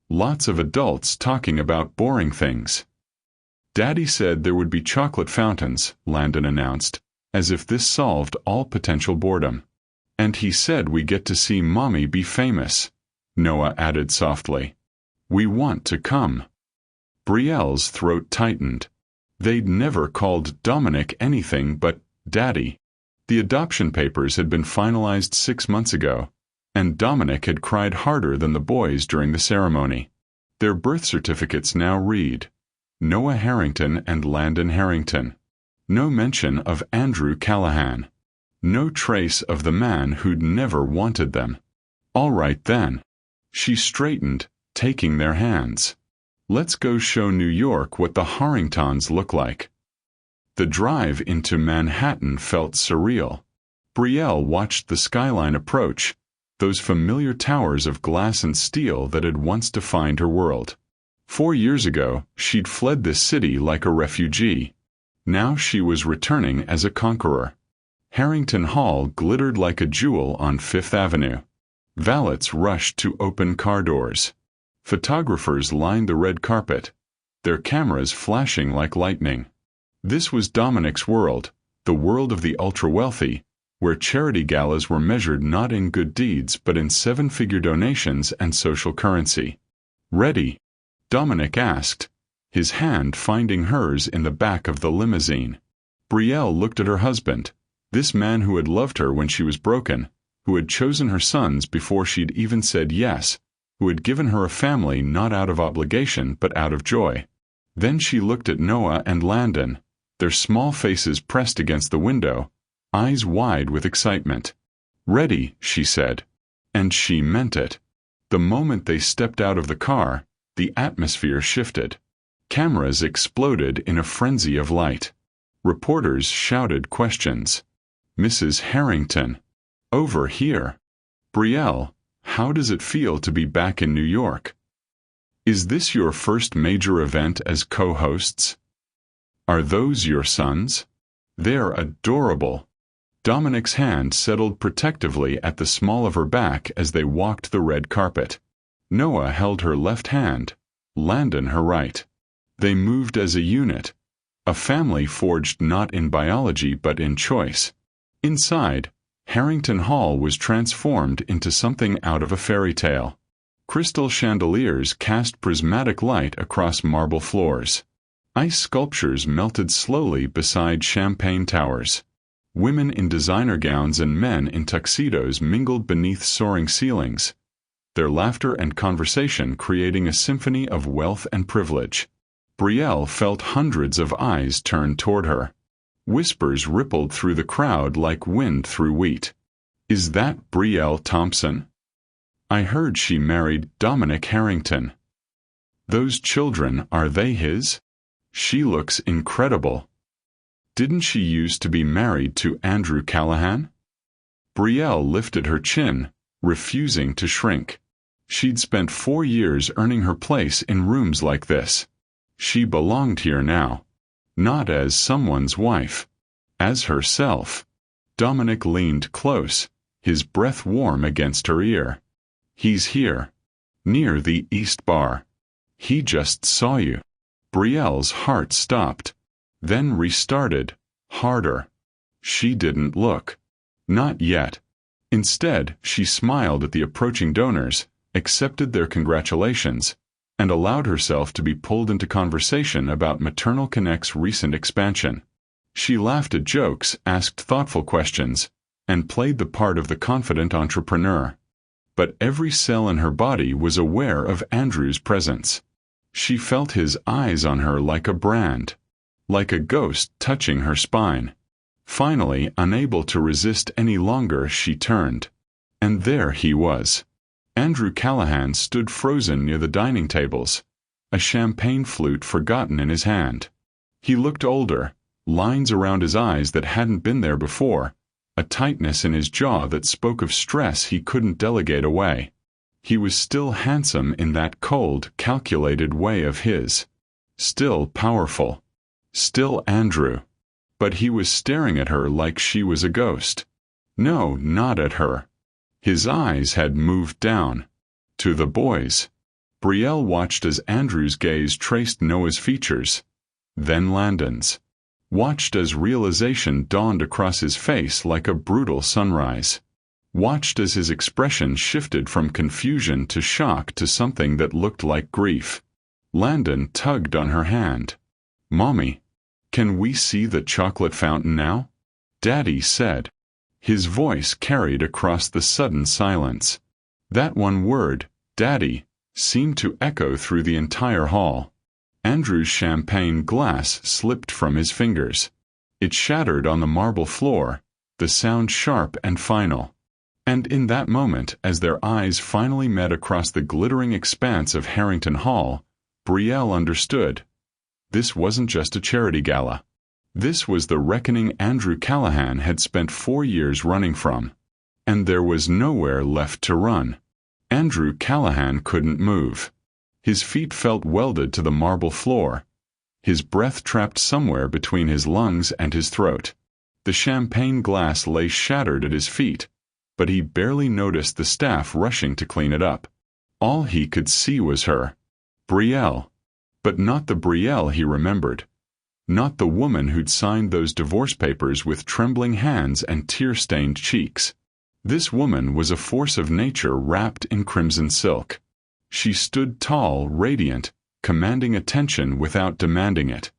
Lots of adults talking about boring things." "Daddy said there would be chocolate fountains," Landon announced, as if this solved all potential boredom. "And he said we get to see Mommy be famous," Noah added softly. "We want to come." Brielle's throat tightened. They'd never called Dominic anything but Daddy. The adoption papers had been finalized 6 months ago, and Dominic had cried harder than the boys during the ceremony. Their birth certificates now read, Noah Harrington and Landon Harrington. No mention of Andrew Callahan. No trace of the man who'd never wanted them. "All right then." She straightened, taking their hands. "Let's go show New York what the Harringtons look like." The drive into Manhattan felt surreal. Brielle watched the skyline approach, those familiar towers of glass and steel that had once defined her world. 4 years ago, she'd fled this city like a refugee. Now she was returning as a conqueror. Harrington Hall glittered like a jewel on Fifth Avenue. Valets rushed to open car doors. Photographers lined the red carpet, their cameras flashing like lightning. This was Dominic's world, the world of the ultra-wealthy, where charity galas were measured not in good deeds but in 7-figure donations and social currency. "Ready?" Dominic asked, his hand finding hers in the back of the limousine. Brielle looked at her husband, this man who had loved her when she was broken, who had chosen her sons before she'd even said yes, who had given her a family not out of obligation but out of joy. Then she looked at Noah and Landon, their small faces pressed against the window, eyes wide with excitement. "Ready," she said. And she meant it. The moment they stepped out of the car, the atmosphere shifted. Cameras exploded in a frenzy of light. Reporters shouted questions. "Mrs. Harrington. Over here. Brielle, how does it feel to be back in New York? Is this your first major event as co-hosts? Are those your sons? They're adorable." Dominic's hand settled protectively at the small of her back as they walked the red carpet. Noah held her left hand, Landon her right. They moved as a unit, a family forged not in biology but in choice. Inside, Harrington Hall was transformed into something out of a fairy tale. Crystal chandeliers cast prismatic light across marble floors. Ice sculptures melted slowly beside champagne towers. Women in designer gowns and men in tuxedos mingled beneath soaring ceilings, their laughter and conversation creating a symphony of wealth and privilege. Brielle felt hundreds of eyes turned toward her. Whispers rippled through the crowd like wind through wheat. "Is that Brielle Thompson? I heard she married Dominic Harrington. Those children, are they his? She looks incredible. Didn't she used to be married to Andrew Callahan?" Brielle lifted her chin, refusing to shrink. She'd spent 4 years earning her place in rooms like this. She belonged here now. Not as someone's wife. As herself. Dominic leaned close, his breath warm against her ear. "He's here. Near the East Bar. He just saw you." Brielle's heart stopped, then restarted, harder. She didn't look. Not yet. Instead, she smiled at the approaching donors, accepted their congratulations, and allowed herself to be pulled into conversation about Maternal Connect's recent expansion. She laughed at jokes, asked thoughtful questions, and played the part of the confident entrepreneur. But every cell in her body was aware of Andrew's presence. She felt his eyes on her like a brand, like a ghost touching her spine. Finally, unable to resist any longer, she turned. And there he was. Andrew Callahan stood frozen near the dining tables, a champagne flute forgotten in his hand. He looked older, lines around his eyes that hadn't been there before, a tightness in his jaw that spoke of stress he couldn't delegate away. He was still handsome in that cold, calculated way of his. Still powerful. Still Andrew. But he was staring at her like she was a ghost. No, not at her. His eyes had moved down. To the boys. Brielle watched as Andrew's gaze traced Noah's features. Then Landon's. Watched as realization dawned across his face like a brutal sunrise. Watched as his expression shifted from confusion to shock to something that looked like grief. Landon tugged on her hand. "Mommy, can we see the chocolate fountain now?" Daddy said. His voice carried across the sudden silence. That one word, Daddy, seemed to echo through the entire hall. Andrew's champagne glass slipped from his fingers. It shattered on the marble floor, the sound sharp and final. And in that moment, as their eyes finally met across the glittering expanse of Harrington Hall, Brielle understood. This wasn't just a charity gala. This was the reckoning Andrew Callahan had spent 4 years running from. And there was nowhere left to run. Andrew Callahan couldn't move. His feet felt welded to the marble floor. His breath trapped somewhere between his lungs and his throat. The champagne glass lay shattered at his feet, but he barely noticed the staff rushing to clean it up. All he could see was her. Brielle. But not the Brielle he remembered. Not the woman who'd signed those divorce papers with trembling hands and tear-stained cheeks. This woman was a force of nature wrapped in crimson silk. She stood tall, radiant, commanding attention without demanding it.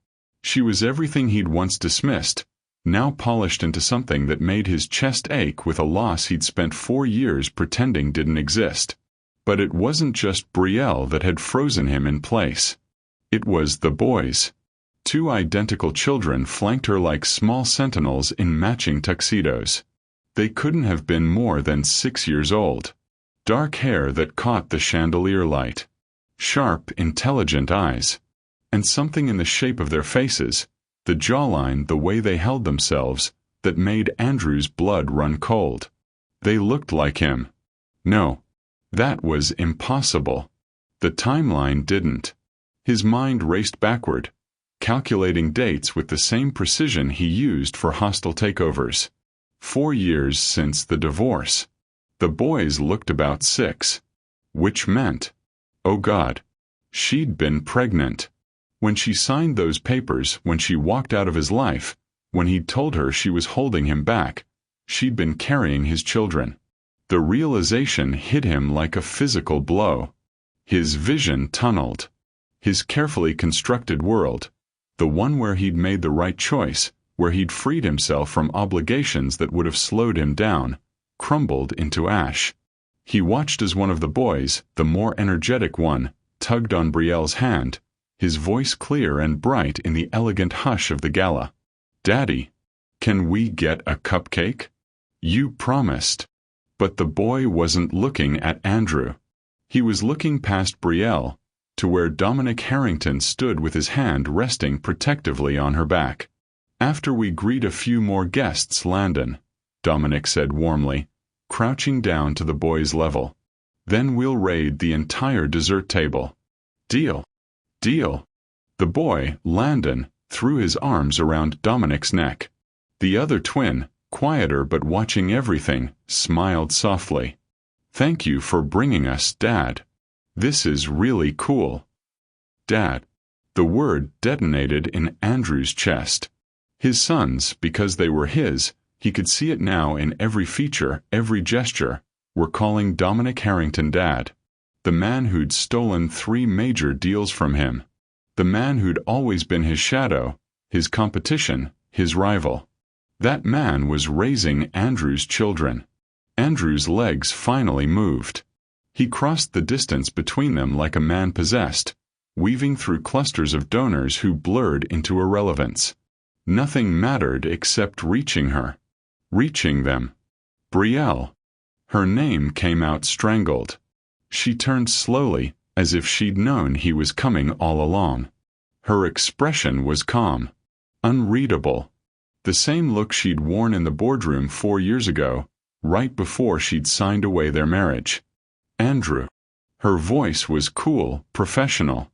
She was everything he'd once dismissed, now polished into something that made his chest ache with a loss he'd spent 4 years pretending didn't exist. But it wasn't just Brielle that had frozen him in place. It was the boys. 2 identical children flanked her like small sentinels in matching tuxedos. They couldn't have been more than 6 years old. Dark hair that caught the chandelier light. Sharp, intelligent eyes. And something in the shape of their faces, the jawline, the way they held themselves, that made Andrew's blood run cold. They looked like him. No. That was impossible. The timeline didn't. His mind raced backward, calculating dates with the same precision he used for hostile takeovers. 4 years since the divorce. The boys looked about 6. Which meant, oh God, she'd been pregnant. When she signed those papers, when she walked out of his life, when he'd told her she was holding him back, she'd been carrying his children. The realization hit him like a physical blow. His vision tunneled. His carefully constructed world, the one where he'd made the right choice, where he'd freed himself from obligations that would have slowed him down, crumbled into ash. He watched as one of the boys, the more energetic one, tugged on Brielle's hand, his voice clear and bright in the elegant hush of the gala. "Daddy, can we get a cupcake? You promised." But the boy wasn't looking at Andrew. He was looking past Brielle, to where Dominic Harrington stood with his hand resting protectively on her back. "After we greet a few more guests, Landon," Dominic said warmly, crouching down to the boy's level. "Then we'll raid the entire dessert table." "Deal. Deal." The boy, Landon, threw his arms around Dominic's neck. The other twin, quieter but watching everything, smiled softly. "Thank you for bringing us, Dad. This is really cool." Dad. The word detonated in Andrew's chest. His sons, because they were his, he could see it now in every feature, every gesture, were calling Dominic Harrington Dad. The man who'd stolen 3 major deals from him. The man who'd always been his shadow, his competition, his rival. That man was raising Andrew's children. Andrew's legs finally moved. He crossed the distance between them like a man possessed, weaving through clusters of donors who blurred into irrelevance. Nothing mattered except reaching her. Reaching them. Brielle. Her name came out strangled. She turned slowly, as if she'd known he was coming all along. Her expression was calm. Unreadable. The same look she'd worn in the boardroom 4 years ago, right before she'd signed away their marriage. Andrew. Her voice was cool, professional.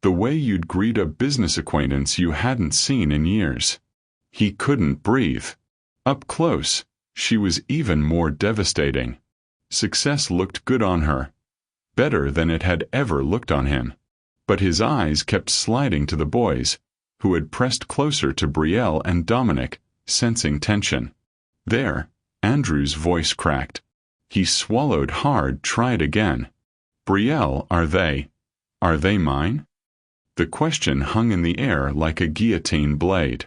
The way you'd greet a business acquaintance you hadn't seen in years. He couldn't breathe. Up close, she was even more devastating. Success looked good on her. Better than it had ever looked on him. But his eyes kept sliding to the boys, who had pressed closer to Brielle and Dominic, sensing tension. There, Andrew's voice cracked. He swallowed hard, tried again. Brielle, are they mine? The question hung in the air like a guillotine blade.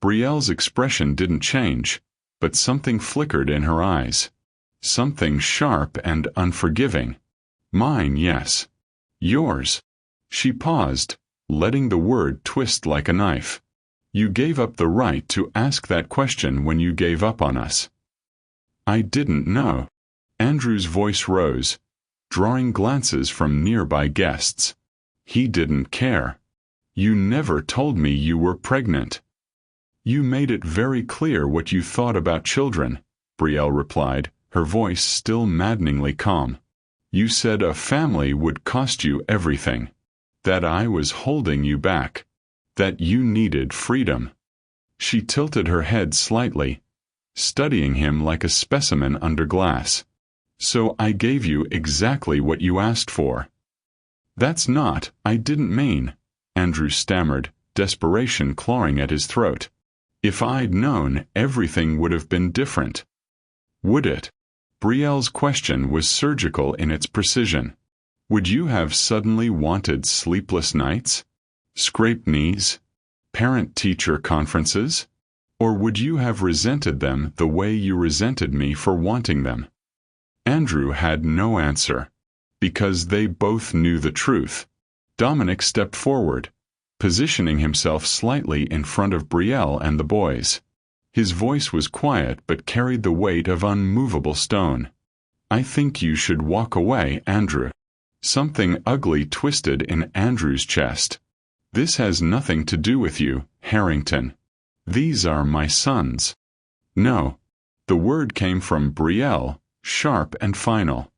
Brielle's expression didn't change, but something flickered in her eyes. Something sharp and unforgiving. Mine, yes. Yours. She paused, letting the word twist like a knife. You gave up the right to ask that question when you gave up on us. I didn't know. Andrew's voice rose, drawing glances from nearby guests. He didn't care. You never told me you were pregnant. You made it very clear what you thought about children, Brielle replied, her voice still maddeningly calm. You said a family would cost you everything. That I was holding you back. That you needed freedom. She tilted her head slightly, studying him like a specimen under glass. So I gave you exactly what you asked for. That's not, I didn't mean, Andrew stammered, desperation clawing at his throat. If I'd known, everything would have been different. Would it? Brielle's question was surgical in its precision. Would you have suddenly wanted sleepless nights? Scraped knees? Parent-teacher conferences? Or would you have resented them the way you resented me for wanting them? Andrew had no answer. Because they both knew the truth. Dominic stepped forward, positioning himself slightly in front of Brielle and the boys. His voice was quiet but carried the weight of unmovable stone. I think you should walk away, Andrew. Something ugly twisted in Andrew's chest. This has nothing to do with you, Harrington. These are my sons. No. The word came from Brielle, sharp and final.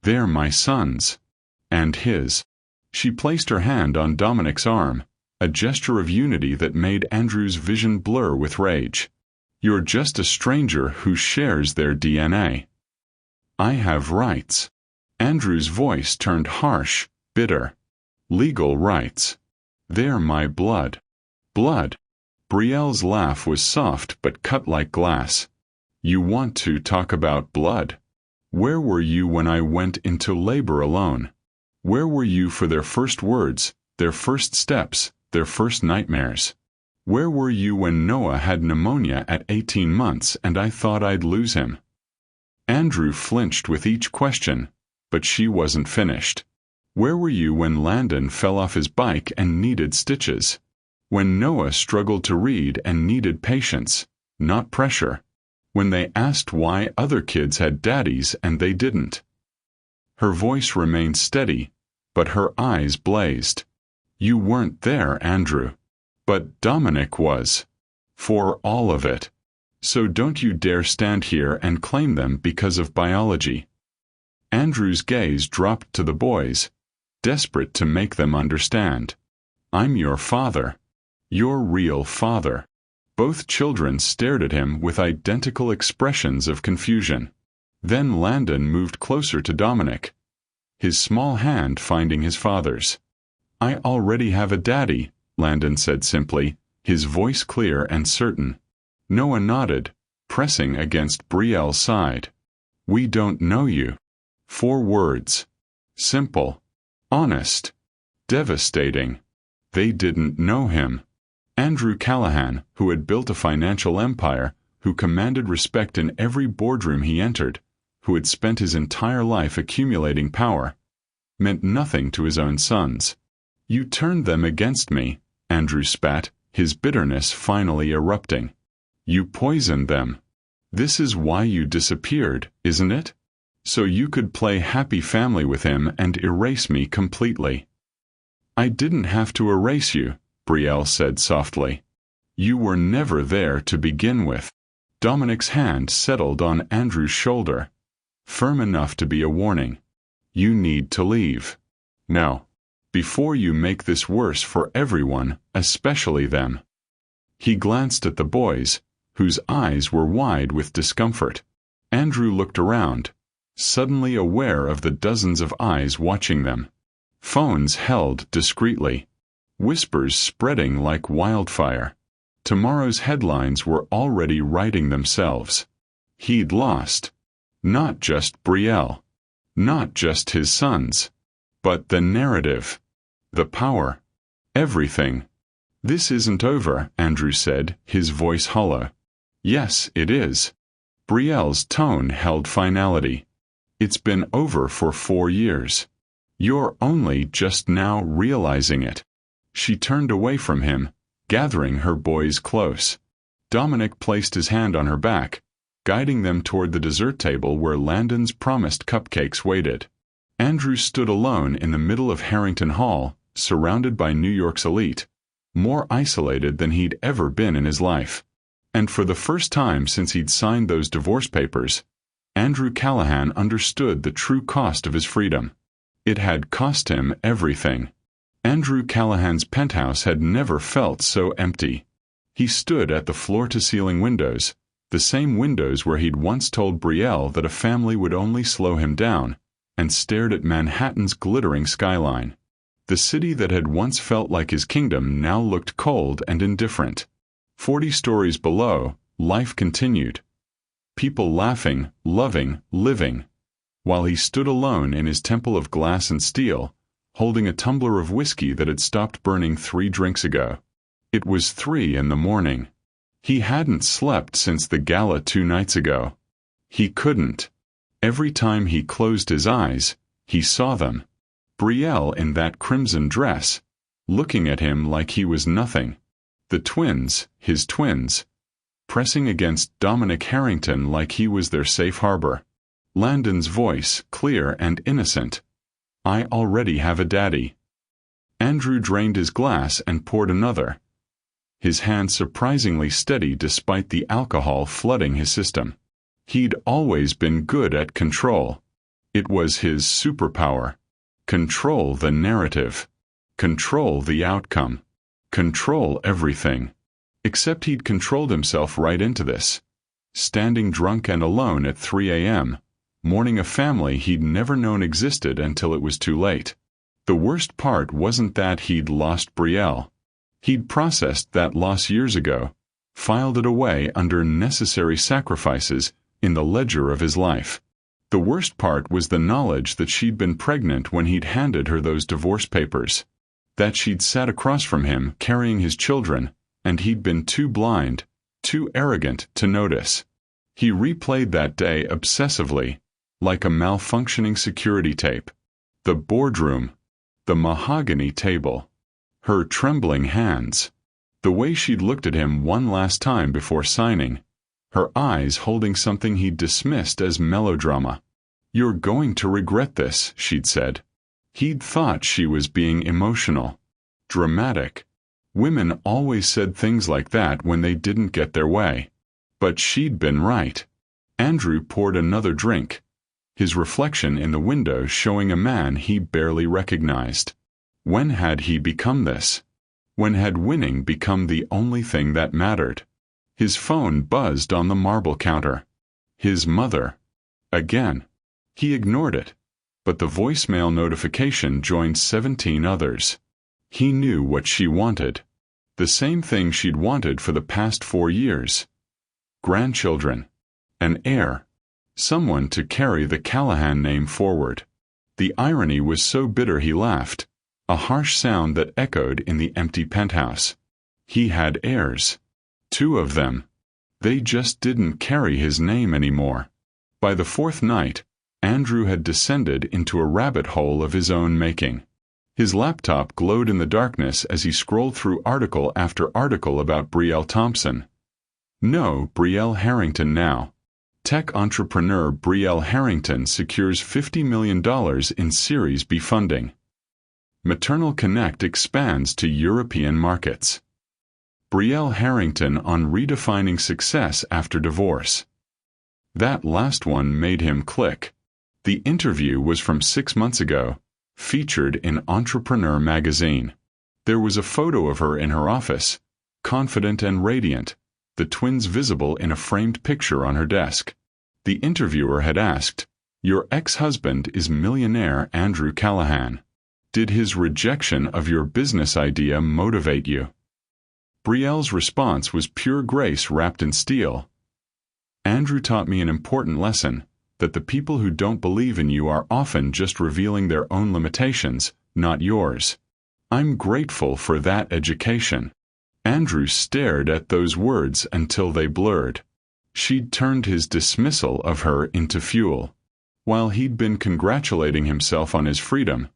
They're my sons. And his. She placed her hand on Dominic's arm, a gesture of unity that made Andrew's vision blur with rage. You're just a stranger who shares their DNA. I have rights. Andrew's voice turned harsh, bitter. Legal rights. They're my blood. Blood. Brielle's laugh was soft but cut like glass. You want to talk about blood? Where were you when I went into labor alone? Where were you for their first words, their first steps, their first nightmares? Where were you when Noah had pneumonia at 18 months and I thought I'd lose him? Andrew flinched with each question, but she wasn't finished. Where were you when Landon fell off his bike and needed stitches? When Noah struggled to read and needed patience, not pressure? When they asked why other kids had daddies and they didn't? Her voice remained steady, but her eyes blazed. You weren't there, Andrew. But Dominic was. For all of it. So don't you dare stand here and claim them because of biology. Andrew's gaze dropped to the boys, desperate to make them understand. I'm your father. Your real father. Both children stared at him with identical expressions of confusion. Then Landon moved closer to Dominic, his small hand finding his father's. I already have a daddy, Landon said simply, his voice clear and certain. Noah nodded, pressing against Brielle's side. "We don't know you." 4 words. Simple. Honest. Devastating. They didn't know him. Andrew Callahan, who had built a financial empire, who commanded respect in every boardroom he entered, who had spent his entire life accumulating power, meant nothing to his own sons. "You turned them against me," Andrew spat, his bitterness finally erupting. "You poisoned them. This is why you disappeared, isn't it? So you could play happy family with him and erase me completely." "I didn't have to erase you," Brielle said softly. "You were never there to begin with." Dominic's hand settled on Andrew's shoulder, firm enough to be a warning. "You need to leave. Now. Before you make this worse for everyone, especially them." He glanced at the boys, whose eyes were wide with discomfort. Andrew looked around, suddenly aware of the dozens of eyes watching them. Phones held discreetly. Whispers spreading like wildfire. Tomorrow's headlines were already writing themselves. He'd lost. Not just Brielle. Not just his sons. But the narrative. The power. Everything. "This isn't over," Andrew said, his voice hollow. "Yes, it is." Brielle's tone held finality. "It's been over for 4 years. You're only just now realizing it." She turned away from him, gathering her boys close. Dominic placed his hand on her back, guiding them toward the dessert table where Landon's promised cupcakes waited. Andrew stood alone in the middle of Harrington Hall, surrounded by New York's elite, more isolated than he'd ever been in his life. And for the first time since he'd signed those divorce papers, Andrew Callahan understood the true cost of his freedom. It had cost him everything. Andrew Callahan's penthouse had never felt so empty. He stood at the floor-to-ceiling windows, the same windows where he'd once told Brielle that a family would only slow him down, and stared at Manhattan's glittering skyline. The city that had once felt like his kingdom now looked cold and indifferent. 40 stories below, life continued. People laughing, loving, living. While he stood alone in his temple of glass and steel, holding a tumbler of whiskey that had stopped burning 3 drinks ago. It was 3 in the morning. He hadn't slept since the gala 2 nights ago. He couldn't. Every time he closed his eyes, he saw them. Brielle in that crimson dress, looking at him like he was nothing. The twins, his twins, pressing against Dominic Harrington like he was their safe harbor. Landon's voice, clear and innocent. "I already have a daddy." Andrew drained his glass and poured another, his hand surprisingly steady despite the alcohol flooding his system. He'd always been good at control. It was his superpower. Control the narrative. Control the outcome. Control everything. Except he'd controlled himself right into this. Standing drunk and alone at 3 a.m., mourning a family he'd never known existed until it was too late. The worst part wasn't that he'd lost Brielle. He'd processed that loss years ago, filed it away under necessary sacrifices in the ledger of his life. The worst part was the knowledge that she'd been pregnant when he'd handed her those divorce papers. That she'd sat across from him carrying his children, and he'd been too blind, too arrogant to notice. He replayed that day obsessively, like a malfunctioning security tape. The boardroom. The mahogany table. Her trembling hands. The way she'd looked at him one last time before signing. Her eyes holding something he'd dismissed as melodrama. "You're going to regret this," she'd said. He'd thought she was being emotional. Dramatic. Women always said things like that when they didn't get their way. But she'd been right. Andrew poured another drink, his reflection in the window showing a man he barely recognized. When had he become this? When had winning become the only thing that mattered? His phone buzzed on the marble counter. His mother. Again. He ignored it, but the voicemail notification joined 17 others. He knew what she wanted. The same thing she'd wanted for the past 4 years. Grandchildren. An heir. Someone to carry the Callahan name forward. The irony was so bitter he laughed, a harsh sound that echoed in the empty penthouse. He had heirs. 2 of them. They just didn't carry his name anymore. By the 4th night, Andrew had descended into a rabbit hole of his own making. His laptop glowed in the darkness as he scrolled through article after article about Brielle Thompson. No, Brielle Harrington now. Tech entrepreneur Brielle Harrington secures $50 million in Series B funding. Maternal Connect expands to European markets. Brielle Harrington on redefining success after divorce. That last one made him click. The interview was from 6 months ago, featured in Entrepreneur magazine. There was a photo of her in her office, confident and radiant, the twins visible in a framed picture on her desk. The interviewer had asked, "Your ex-husband is millionaire Andrew Callahan. Did his rejection of your business idea motivate you?" Brielle's response was pure grace wrapped in steel. "Andrew taught me an important lesson, that the people who don't believe in you are often just revealing their own limitations, not yours. I'm grateful for that education." Andrew stared at those words until they blurred. She'd turned his dismissal of her into fuel. While he'd been congratulating himself on his freedom,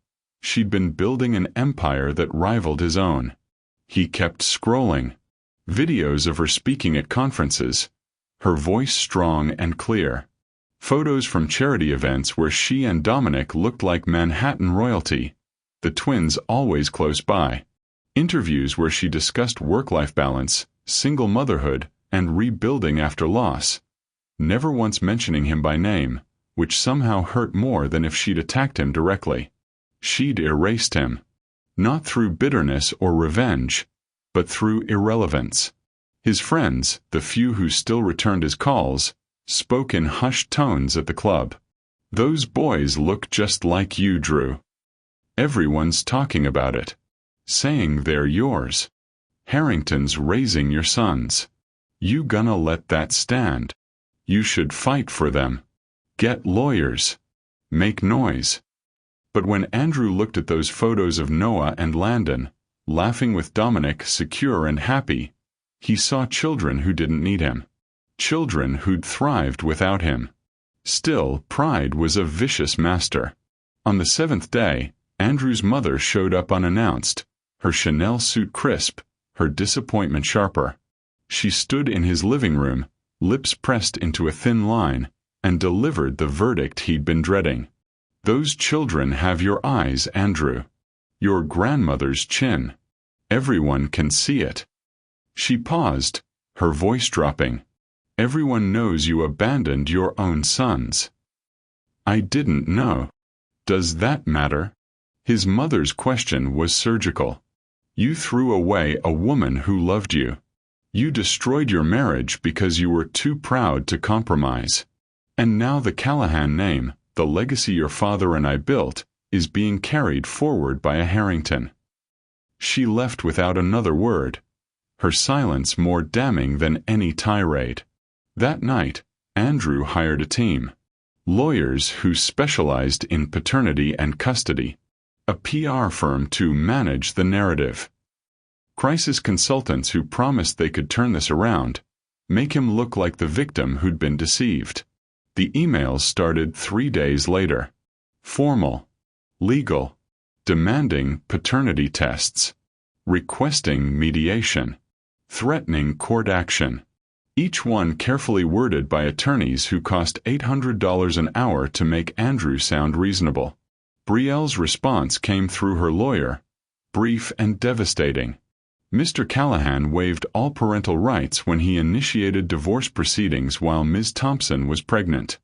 she'd been building an empire that rivaled his own. He kept scrolling. Videos of her speaking at conferences, her voice strong and clear. Photos from charity events where she and Dominic looked like Manhattan royalty, the twins always close by. Interviews where she discussed work-life balance, single motherhood, and rebuilding after loss, never once mentioning him by name, which somehow hurt more than if she'd attacked him directly. She'd erased him. Not through bitterness or revenge, but through irrelevance. His friends, the few who still returned his calls, spoke in hushed tones at the club. "Those boys look just like you, Drew. Everyone's talking about it. Saying they're yours. Harrington's raising your sons. You gonna let that stand? You should fight for them. Get lawyers. Make noise." But when Andrew looked at those photos of Noah and Landon, laughing with Dominic secure and happy, he saw children who didn't need him. Children who'd thrived without him. Still, pride was a vicious master. On the 7th day, Andrew's mother showed up unannounced, her Chanel suit crisp, her disappointment sharper. She stood in his living room, lips pressed into a thin line, and delivered the verdict he'd been dreading. "Those children have your eyes, Andrew. Your grandmother's chin. Everyone can see it." She paused, her voice dropping. "Everyone knows you abandoned your own sons." "I didn't know. Does that matter?" His mother's question was surgical. "You threw away a woman who loved you. You destroyed your marriage because you were too proud to compromise. And now the Callahan name, the legacy your father and I built, is being carried forward by a Harrington." She left without another word, her silence more damning than any tirade. That night, Andrew hired a team. Lawyers who specialized in paternity and custody. A PR firm to manage the narrative. Crisis consultants who promised they could turn this around, make him look like the victim who'd been deceived. The emails started 3 days later. Formal. Legal. Demanding paternity tests. Requesting mediation. Threatening court action. Each one carefully worded by attorneys who cost $800 an hour to make Andrew sound reasonable. Brielle's response came through her lawyer, brief and devastating. Mr. Callahan waived all parental rights when he initiated divorce proceedings while Ms. Thompson was pregnant.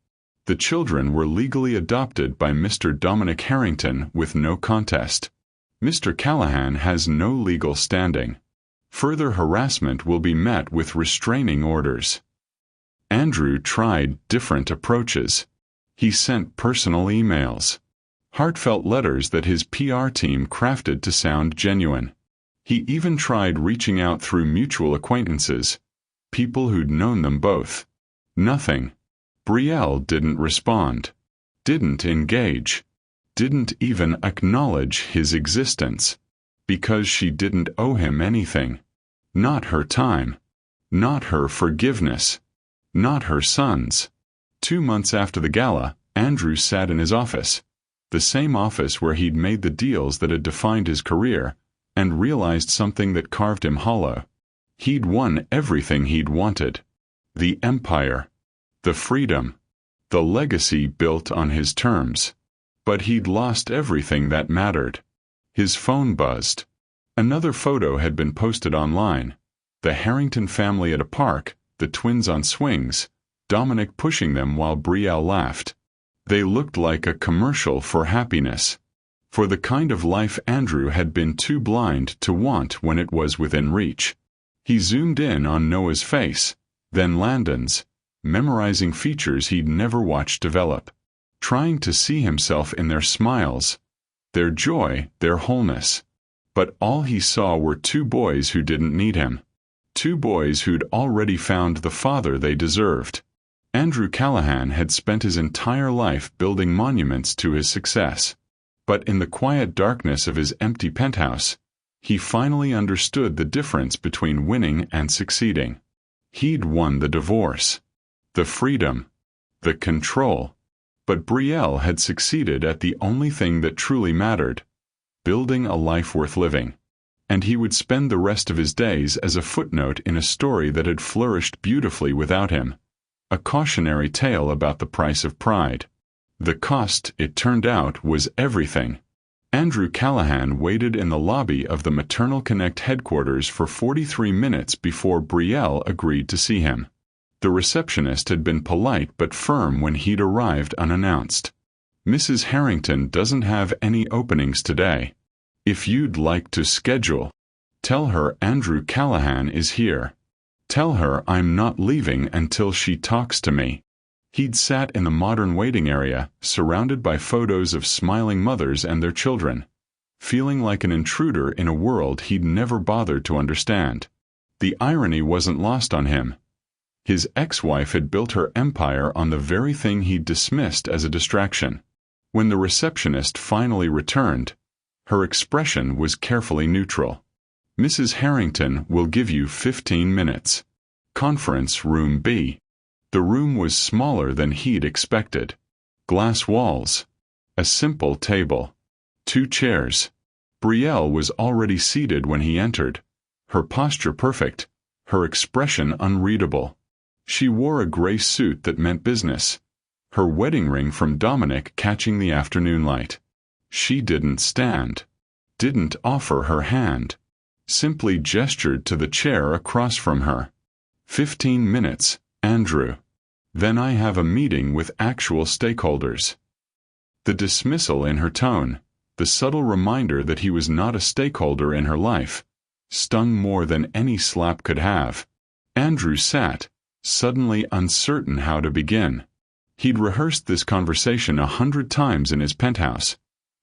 The children were legally adopted by Mr. Dominic Harrington with no contest. Mr. Callahan has no legal standing. Further harassment will be met with restraining orders. Andrew tried different approaches. He sent personal emails. Heartfelt letters that his PR team crafted to sound genuine. He even tried reaching out through mutual acquaintances, people who'd known them both. Nothing. Brielle didn't respond, didn't engage, didn't even acknowledge his existence, because she didn't owe him anything. Not her time. Not her forgiveness. Not her sons. 2 months after the gala, Andrew sat in his office, the same office where he'd made the deals that had defined his career, and realized something that carved him hollow. He'd won everything he'd wanted. The empire. The freedom. The legacy built on his terms. But he'd lost everything that mattered. His phone buzzed. Another photo had been posted online. The Harrington family at a park, the twins on swings, Dominic pushing them while Brielle laughed. They looked like a commercial for happiness. For the kind of life Andrew had been too blind to want when it was within reach. He zoomed in on Noah's face, then Landon's, memorizing features he'd never watched develop, trying to see himself in their smiles, their joy, their wholeness. But all he saw were 2 boys who didn't need him. 2 boys who'd already found the father they deserved. Andrew Callahan had spent his entire life building monuments to his success. But in the quiet darkness of his empty penthouse, he finally understood the difference between winning and succeeding. He'd won the divorce, the freedom, the control. But Brielle had succeeded at the only thing that truly mattered, building a life worth living. And he would spend the rest of his days as a footnote in a story that had flourished beautifully without him. A cautionary tale about the price of pride. The cost, it turned out, was everything. Andrew Callahan waited in the lobby of the Maternal Connect headquarters for 43 minutes before Brielle agreed to see him. The receptionist had been polite but firm when he'd arrived unannounced. "Mrs. Harrington doesn't have any openings today. If you'd like to schedule, tell her Andrew Callahan is here. Tell her I'm not leaving until she talks to me." He'd sat in the modern waiting area, surrounded by photos of smiling mothers and their children, feeling like an intruder in a world he'd never bothered to understand. The irony wasn't lost on him. His ex-wife had built her empire on the very thing he'd dismissed as a distraction. When the receptionist finally returned, her expression was carefully neutral. "Mrs. Harrington will give you 15 minutes. Conference room B." The room was smaller than he'd expected. Glass walls. A simple table. 2 chairs. Brielle was already seated when he entered, her posture perfect, her expression unreadable. She wore a gray suit that meant business, her wedding ring from Dominic catching the afternoon light. She didn't stand, didn't offer her hand, simply gestured to the chair across from her. 15 minutes, Andrew. Then I have a meeting with actual stakeholders. The dismissal in her tone, the subtle reminder that he was not a stakeholder in her life, stung more than any slap could have. Andrew sat, suddenly uncertain how to begin. He'd rehearsed this conversation 100 times in his penthouse,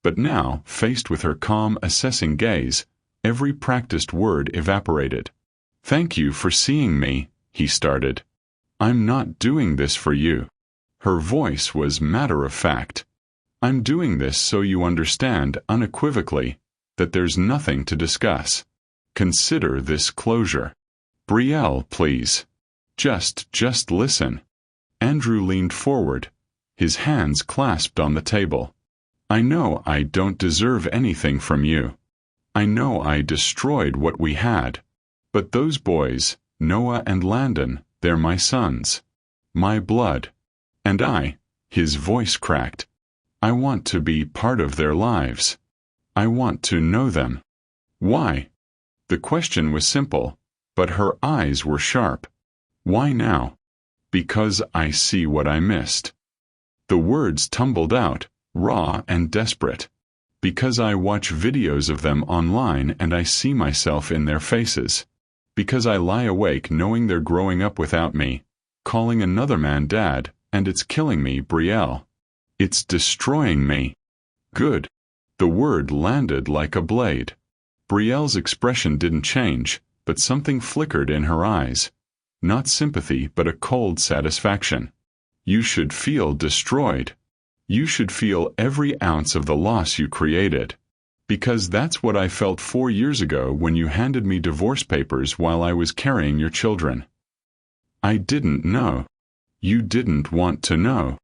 but now, faced with her calm, assessing gaze, every practiced word evaporated. "Thank you for seeing me," he started. "I'm not doing this for you." Her voice was matter-of-fact. "I'm doing this so you understand unequivocally that there's nothing to discuss. Consider this closure. Brielle, please. Just listen." Andrew leaned forward, his hands clasped on the table. "I know I don't deserve anything from you. I know I destroyed what we had. But those boys, Noah and Landon, they're my sons. My blood. And his voice cracked. I want to be part of their lives. I want to know them." "Why?" The question was simple, but her eyes were sharp. "Why now?" "Because I see what I missed." The words tumbled out, raw and desperate. "Because I watch videos of them online and I see myself in their faces. Because I lie awake knowing they're growing up without me, calling another man dad, and it's killing me, Brielle. It's destroying me." "Good." The word landed like a blade. Brielle's expression didn't change, but something flickered in her eyes. Not sympathy, but a cold satisfaction. You should feel destroyed. You should feel every ounce of the loss you created. Because that's what I felt 4 years ago when you handed me divorce papers while I was carrying your children. I didn't know. You didn't want to know.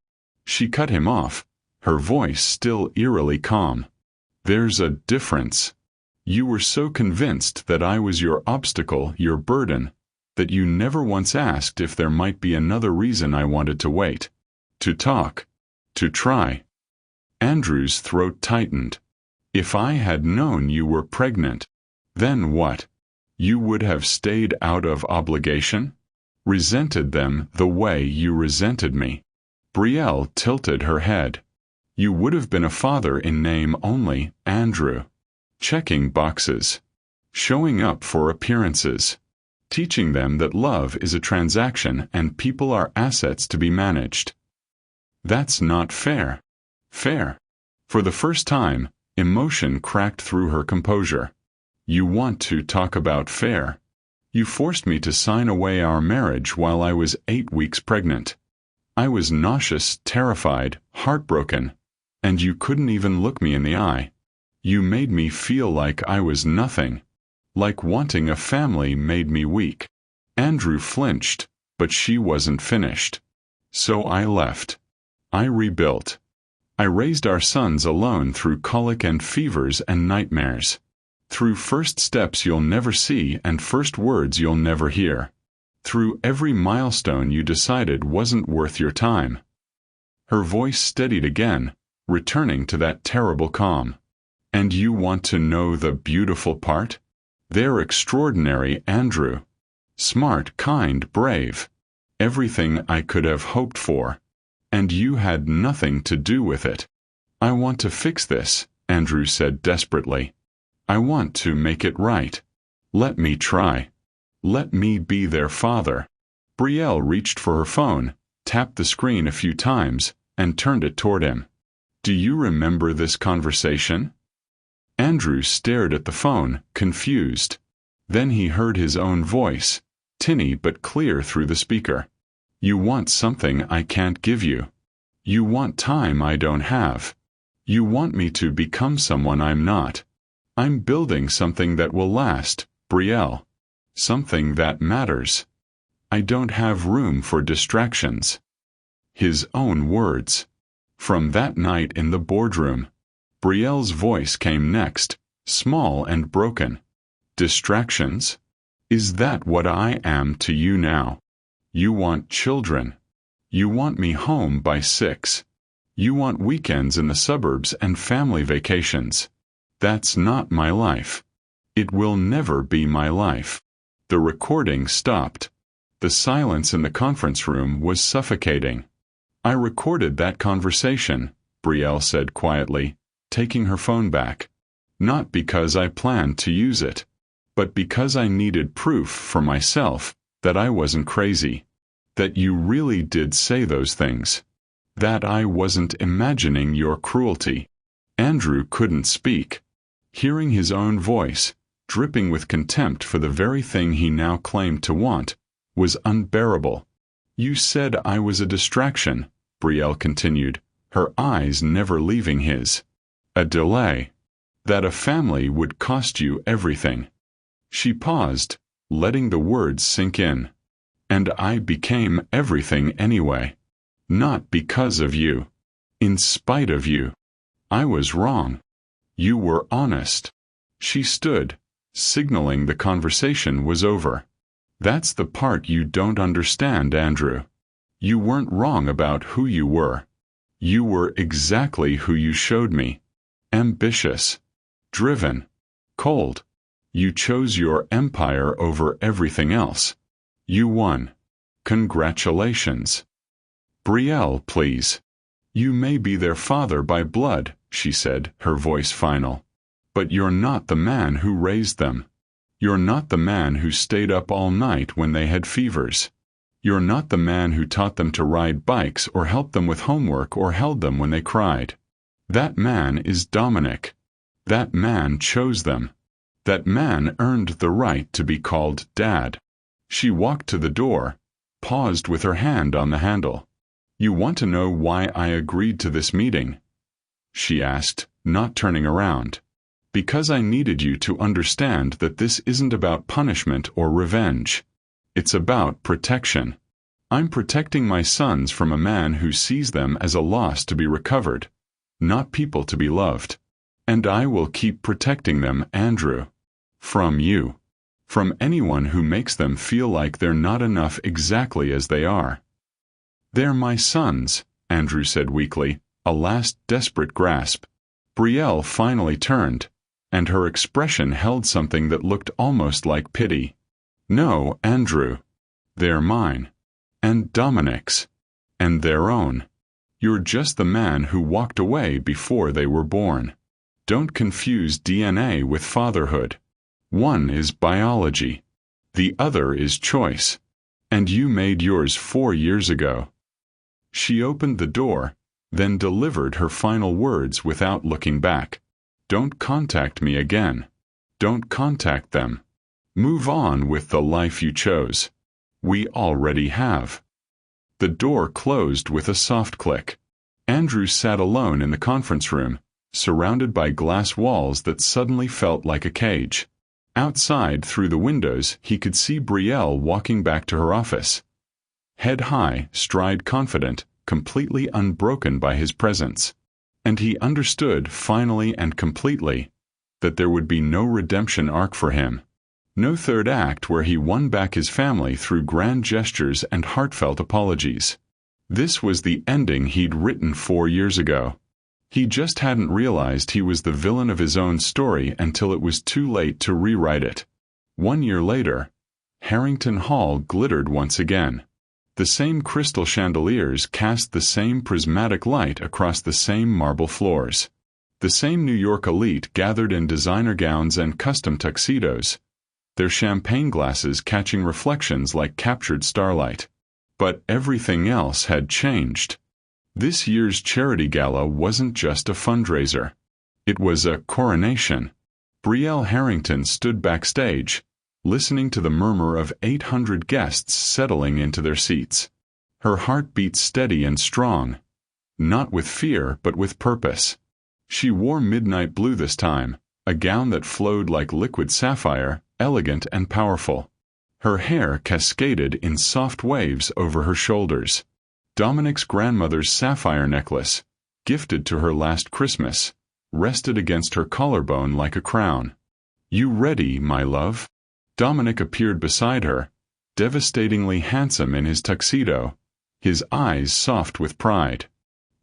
She cut him off, her voice still eerily calm. There's a difference. You were so convinced that I was your obstacle, your burden, that you never once asked if there might be another reason I wanted to wait. To talk. To try. Andrew's throat tightened. If I had known you were pregnant, then what? You would have stayed out of obligation? Resented them the way you resented me? Brielle tilted her head. You would have been a father in name only, Andrew. Checking boxes. Showing up for appearances. Teaching them that love is a transaction and people are assets to be managed. That's not fair. Fair. For the first time, emotion cracked through her composure. You want to talk about fair? You forced me to sign away our marriage while I was 8 weeks pregnant. I was nauseous, terrified, heartbroken, and you couldn't even look me in the eye. You made me feel like I was nothing. Like wanting a family made me weak. Andrew flinched, but she wasn't finished. So I left. I rebuilt. I raised our sons alone through colic and fevers and nightmares. Through first steps you'll never see and first words you'll never hear. Through every milestone you decided wasn't worth your time. Her voice steadied again, returning to that terrible calm. And you want to know the beautiful part? They're extraordinary, Andrew. Smart, kind, brave. Everything I could have hoped for. And you had nothing to do with it. I want to fix this, Andrew said desperately. I want to make it right. Let me try. Let me be their father. Brielle reached for her phone, tapped the screen a few times, and turned it toward him. Do you remember this conversation? Andrew stared at the phone, confused. Then he heard his own voice, tinny but clear through the speaker. You want something I can't give you. You want time I don't have. You want me to become someone I'm not. I'm building something that will last, Brielle. Something that matters. I don't have room for distractions. His own words. From that night in the boardroom. Brielle's voice came next, small and broken. Distractions? Is that what I am to you now? You want children. You want me home by 6. You want weekends in the suburbs and family vacations. That's not my life. It will never be my life. The recording stopped. The silence in the conference room was suffocating. I recorded that conversation, Brielle said quietly, taking her phone back. Not because I planned to use it, but because I needed proof for myself that I wasn't crazy, that you really did say those things, that I wasn't imagining your cruelty. Andrew couldn't speak. Hearing his own voice, dripping with contempt for the very thing he now claimed to want, was unbearable. You said I was a distraction, Brielle continued, her eyes never leaving his. A delay. That a family would cost you everything. She paused, letting the words sink in. And I became everything anyway. Not because of you. In spite of you. I was wrong. You were honest. She stood, signaling the conversation was over. That's the part you don't understand, Andrew. You weren't wrong about who you were. You were exactly who you showed me. Ambitious. Driven. Cold. You chose your empire over everything else. You won. Congratulations. Brielle, please. You may be their father by blood, she said, her voice final. But you're not the man who raised them. You're not the man who stayed up all night when they had fevers. You're not the man who taught them to ride bikes or helped them with homework or held them when they cried. That man is Dominic. That man chose them. That man earned the right to be called Dad. She walked to the door, paused with her hand on the handle. "You want to know why I agreed to this meeting?" she asked, not turning around. "Because I needed you to understand that this isn't about punishment or revenge. It's about protection. I'm protecting my sons from a man who sees them as a loss to be recovered, not people to be loved. And I will keep protecting them, Andrew. From you. From anyone who makes them feel like they're not enough exactly as they are." "They're my sons," Andrew said weakly, a last desperate grasp. Brielle finally turned, and her expression held something that looked almost like pity. "No, Andrew. They're mine. And Dominic's. And their own. You're just the man who walked away before they were born. Don't confuse DNA with fatherhood. One is biology. The other is choice. And you made yours 4 years ago." She opened the door, then delivered her final words without looking back. "Don't contact me again. Don't contact them. Move on with the life you chose. We already have." The door closed with a soft click. Andrew sat alone in the conference room, surrounded by glass walls that suddenly felt like a cage. Outside, through the windows, he could see Brielle walking back to her office. Head high, stride confident, completely unbroken by his presence. And he understood, finally and completely, that there would be no redemption arc for him. No third act where he won back his family through grand gestures and heartfelt apologies. This was the ending he'd written 4 years ago. He just hadn't realized he was the villain of his own story until it was too late to rewrite it. 1 year later, Harrington Hall glittered once again. The same crystal chandeliers cast the same prismatic light across the same marble floors. The same New York elite gathered in designer gowns and custom tuxedos, their champagne glasses catching reflections like captured starlight. But everything else had changed. This year's charity gala wasn't just a fundraiser. It was a coronation. Brielle Harrington stood backstage, listening to the murmur of 800 guests settling into their seats. Her heart beat steady and strong, not with fear but with purpose. She wore midnight blue this time, a gown that flowed like liquid sapphire, elegant and powerful. Her hair cascaded in soft waves over her shoulders. Dominic's grandmother's sapphire necklace, gifted to her last Christmas, rested against her collarbone like a crown. "You ready, my love?" Dominic appeared beside her, devastatingly handsome in his tuxedo, his eyes soft with pride.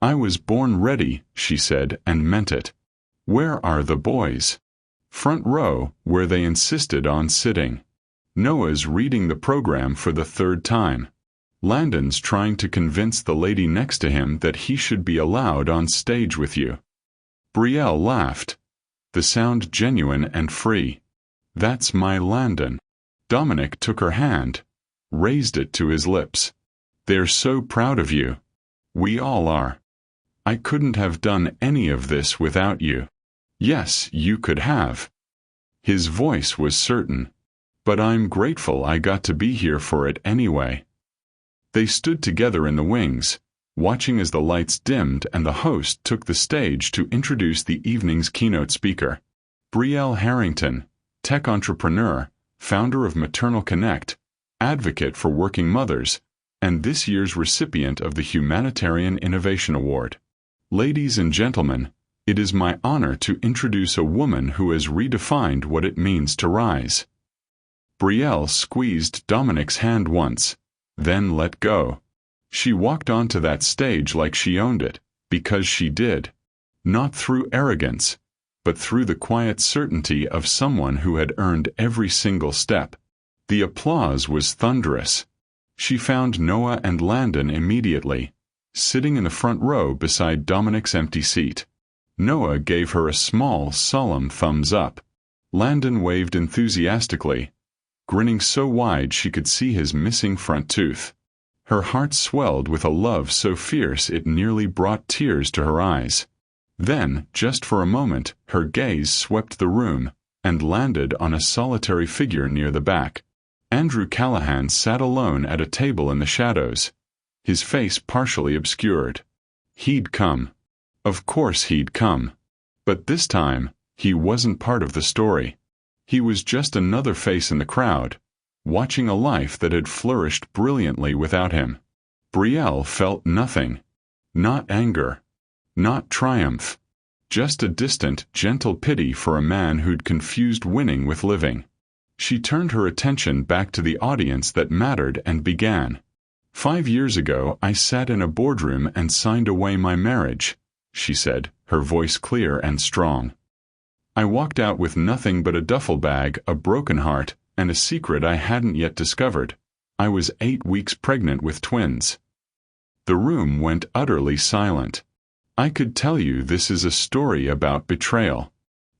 "I was born ready," she said, and meant it. "Where are the boys?" "Front row, where they insisted on sitting. Noah's reading the program for the 3rd time. Landon's trying to convince the lady next to him that he should be allowed on stage with you." Brielle laughed, the sound genuine and free. "That's my Landon." Dominic took her hand, raised it to his lips. "They're so proud of you. We all are. I couldn't have done any of this without you." "Yes, you could have." His voice was certain. "But I'm grateful I got to be here for it anyway." They stood together in the wings, watching as the lights dimmed and the host took the stage to introduce the evening's keynote speaker. Brielle Harrington, tech entrepreneur, founder of Maternal Connect, advocate for working mothers, and this year's recipient of the Humanitarian Innovation Award. Ladies and gentlemen, it is my honor to introduce a woman who has redefined what it means to rise. Brielle squeezed Dominic's hand once, then let go. She walked onto that stage like she owned it, because she did. Not through arrogance, but through the quiet certainty of someone who had earned every single step. The applause was thunderous. She found Noah and Landon immediately, sitting in the front row beside Dominic's empty seat. Noah gave her a small, solemn thumbs up. Landon waved enthusiastically, grinning so wide she could see his missing front tooth. Her heart swelled with a love so fierce it nearly brought tears to her eyes. Then, just for a moment, her gaze swept the room, and landed on a solitary figure near the back. Andrew Callahan sat alone at a table in the shadows, his face partially obscured. He'd come. Of course he'd come. But this time, he wasn't part of the story. He was just another face in the crowd, watching a life that had flourished brilliantly without him. Brielle felt nothing. Not anger. Not triumph. Just a distant, gentle pity for a man who'd confused winning with living. She turned her attention back to the audience that mattered and began. 5 years ago, I sat in a boardroom and signed away my marriage, she said, her voice clear and strong. I walked out with nothing but a duffel bag, a broken heart, and a secret I hadn't yet discovered. I was 8 weeks pregnant with twins. The room went utterly silent. I could tell you this is a story about betrayal.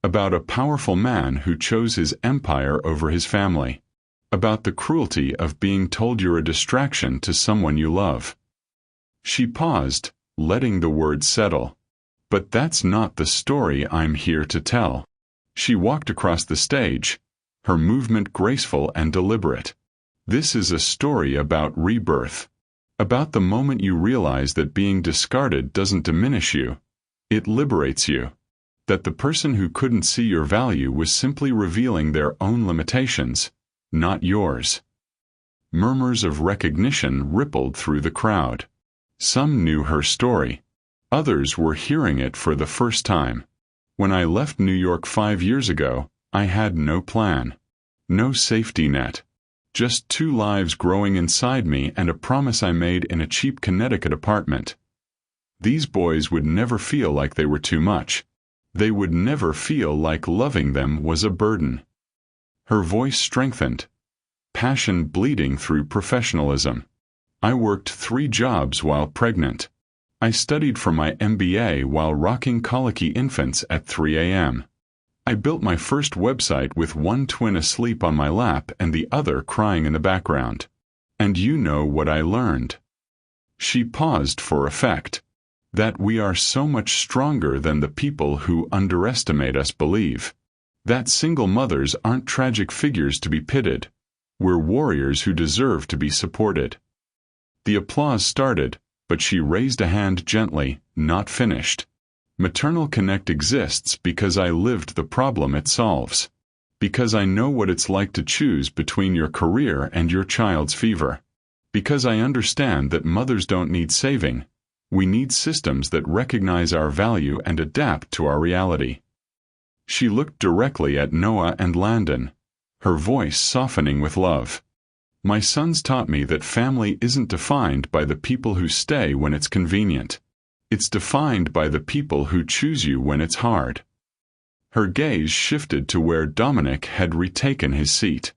About a powerful man who chose his empire over his family. About the cruelty of being told you're a distraction to someone you love. She paused, letting the words settle. But that's not the story I'm here to tell. She walked across the stage, her movement graceful and deliberate. This is a story about rebirth. About the moment you realize that being discarded doesn't diminish you. It liberates you. That the person who couldn't see your value was simply revealing their own limitations, not yours. Murmurs of recognition rippled through the crowd. Some knew her story. Others were hearing it for the first time. When I left New York 5 years ago, I had no plan. No safety net. Just 2 lives growing inside me and a promise I made in a cheap Connecticut apartment. These boys would never feel like they were too much. They would never feel like loving them was a burden. Her voice strengthened, passion bleeding through professionalism. I worked 3 jobs while pregnant. I studied for my MBA while rocking colicky infants at 3 a.m. I built my first website with one twin asleep on my lap and the other crying in the background. And you know what I learned. She paused for effect. That we are so much stronger than the people who underestimate us believe. That single mothers aren't tragic figures to be pitied. We're warriors who deserve to be supported. The applause started, but she raised a hand gently, not finished. Maternal Connect exists because I lived the problem it solves. Because I know what it's like to choose between your career and your child's fever. Because I understand that mothers don't need saving. We need systems that recognize our value and adapt to our reality. She looked directly at Noah and Landon, her voice softening with love. My sons taught me that family isn't defined by the people who stay when it's convenient. It's defined by the people who choose you when it's hard. Her gaze shifted to where Dominic had retaken his seat.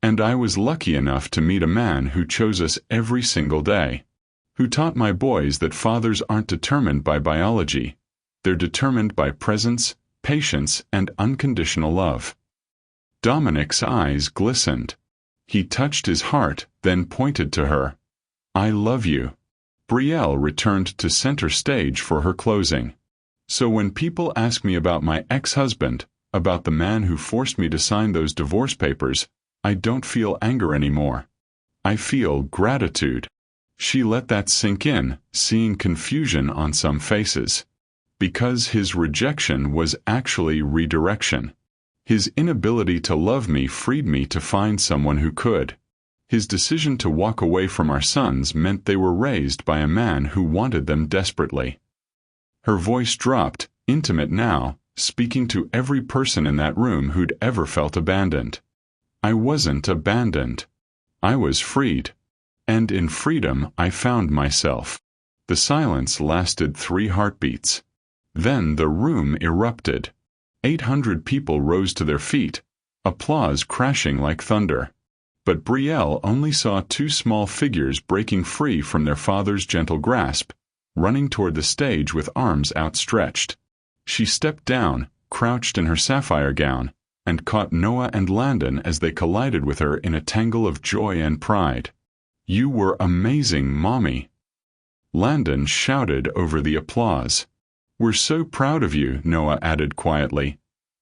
And I was lucky enough to meet a man who chose us every single day. Who taught my boys that fathers aren't determined by biology. They're determined by presence, patience, and unconditional love. Dominic's eyes glistened. He touched his heart, then pointed to her. I love you. Brielle returned to center stage for her closing. So when people ask me about my ex-husband, about the man who forced me to sign those divorce papers, I don't feel anger anymore. I feel gratitude. She let that sink in, seeing confusion on some faces. Because his rejection was actually redirection. His inability to love me freed me to find someone who could. His decision to walk away from our sons meant they were raised by a man who wanted them desperately. Her voice dropped, intimate now, speaking to every person in that room who'd ever felt abandoned. I wasn't abandoned. I was freed. And in freedom I found myself. The silence lasted 3 heartbeats. Then the room erupted. 800 people rose to their feet, applause crashing like thunder. But Brielle only saw 2 small figures breaking free from their father's gentle grasp, running toward the stage with arms outstretched. She stepped down, crouched in her sapphire gown, and caught Noah and Landon as they collided with her in a tangle of joy and pride. You were amazing, Mommy. Landon shouted over the applause. We're so proud of you, Noah added quietly.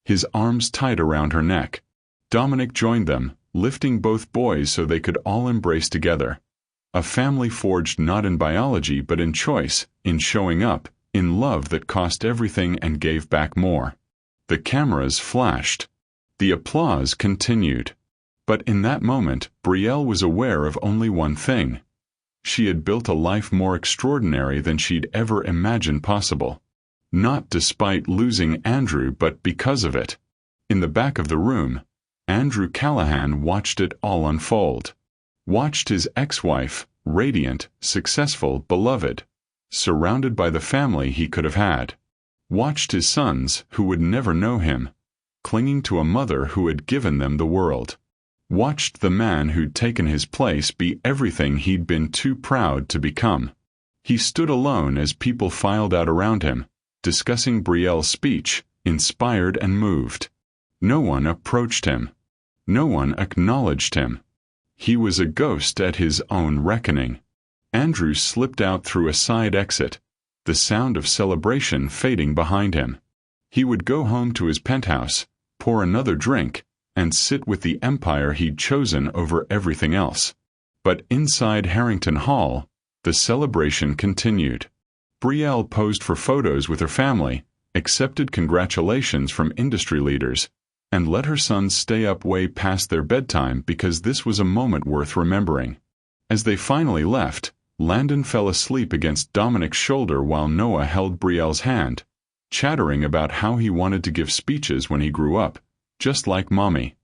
his arms tight around her neck. Dominic joined them, lifting both boys so they could all embrace together. A family forged not in biology but in choice, in showing up, in love that cost everything and gave back more. The cameras flashed. The applause continued. But in that moment, Brielle was aware of only one thing. She had built a life more extraordinary than she'd ever imagined possible. Not despite losing Andrew, but because of it. In the back of the room, Andrew Callahan watched it all unfold. Watched his ex-wife, radiant, successful, beloved, surrounded by the family he could have had. Watched his sons, who would never know him, clinging to a mother who had given them the world. Watched the man who'd taken his place be everything he'd been too proud to become. He stood alone as people filed out around him, discussing Brielle's speech, inspired and moved. No one approached him. No one acknowledged him. He was a ghost at his own reckoning. Andrew slipped out through a side exit, the sound of celebration fading behind him. He would go home to his penthouse, pour another drink, and sit with the empire he'd chosen over everything else. But inside Harrington Hall, the celebration continued. Brielle posed for photos with her family, accepted congratulations from industry leaders, and let her sons stay up way past their bedtime because this was a moment worth remembering. As they finally left, Landon fell asleep against Dominic's shoulder while Noah held Brielle's hand, chattering about how he wanted to give speeches when he grew up, just like Mommy.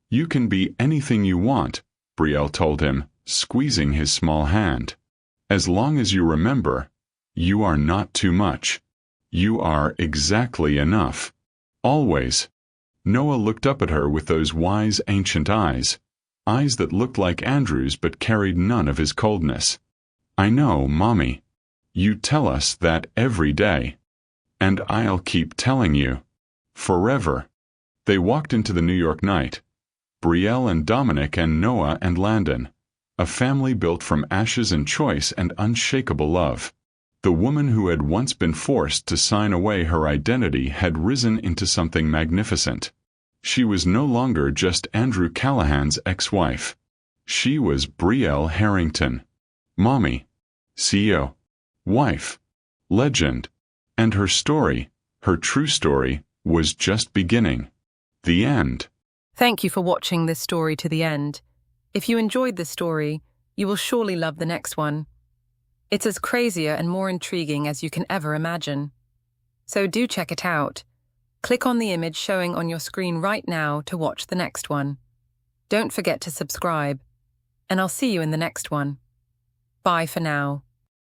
"You can be anything you want," Brielle told him, squeezing his small hand. "As long as you remember, you are not too much. You are exactly enough. Always." Noah looked up at her with those wise ancient eyes that looked like Andrew's but carried none of his coldness. "I know, Mommy. You tell us that every day. And I'll keep telling you. Forever." They walked into the New York night. Brielle and Dominic and Noah and Landon. A family built from ashes and choice and unshakable love. The woman who had once been forced to sign away her identity had risen into something magnificent. She was no longer just Andrew Callahan's ex-wife. She was Brielle Harrington. Mommy, CEO, wife, legend. And her story, her true story, was just beginning. The end. Thank you for watching this story to the end. If you enjoyed this story, you will surely love the next one. It's as crazier and more intriguing as you can ever imagine. So do check it out. Click on the image showing on your screen right now to watch the next one. Don't forget to subscribe, and I'll see you in the next one. Bye for now.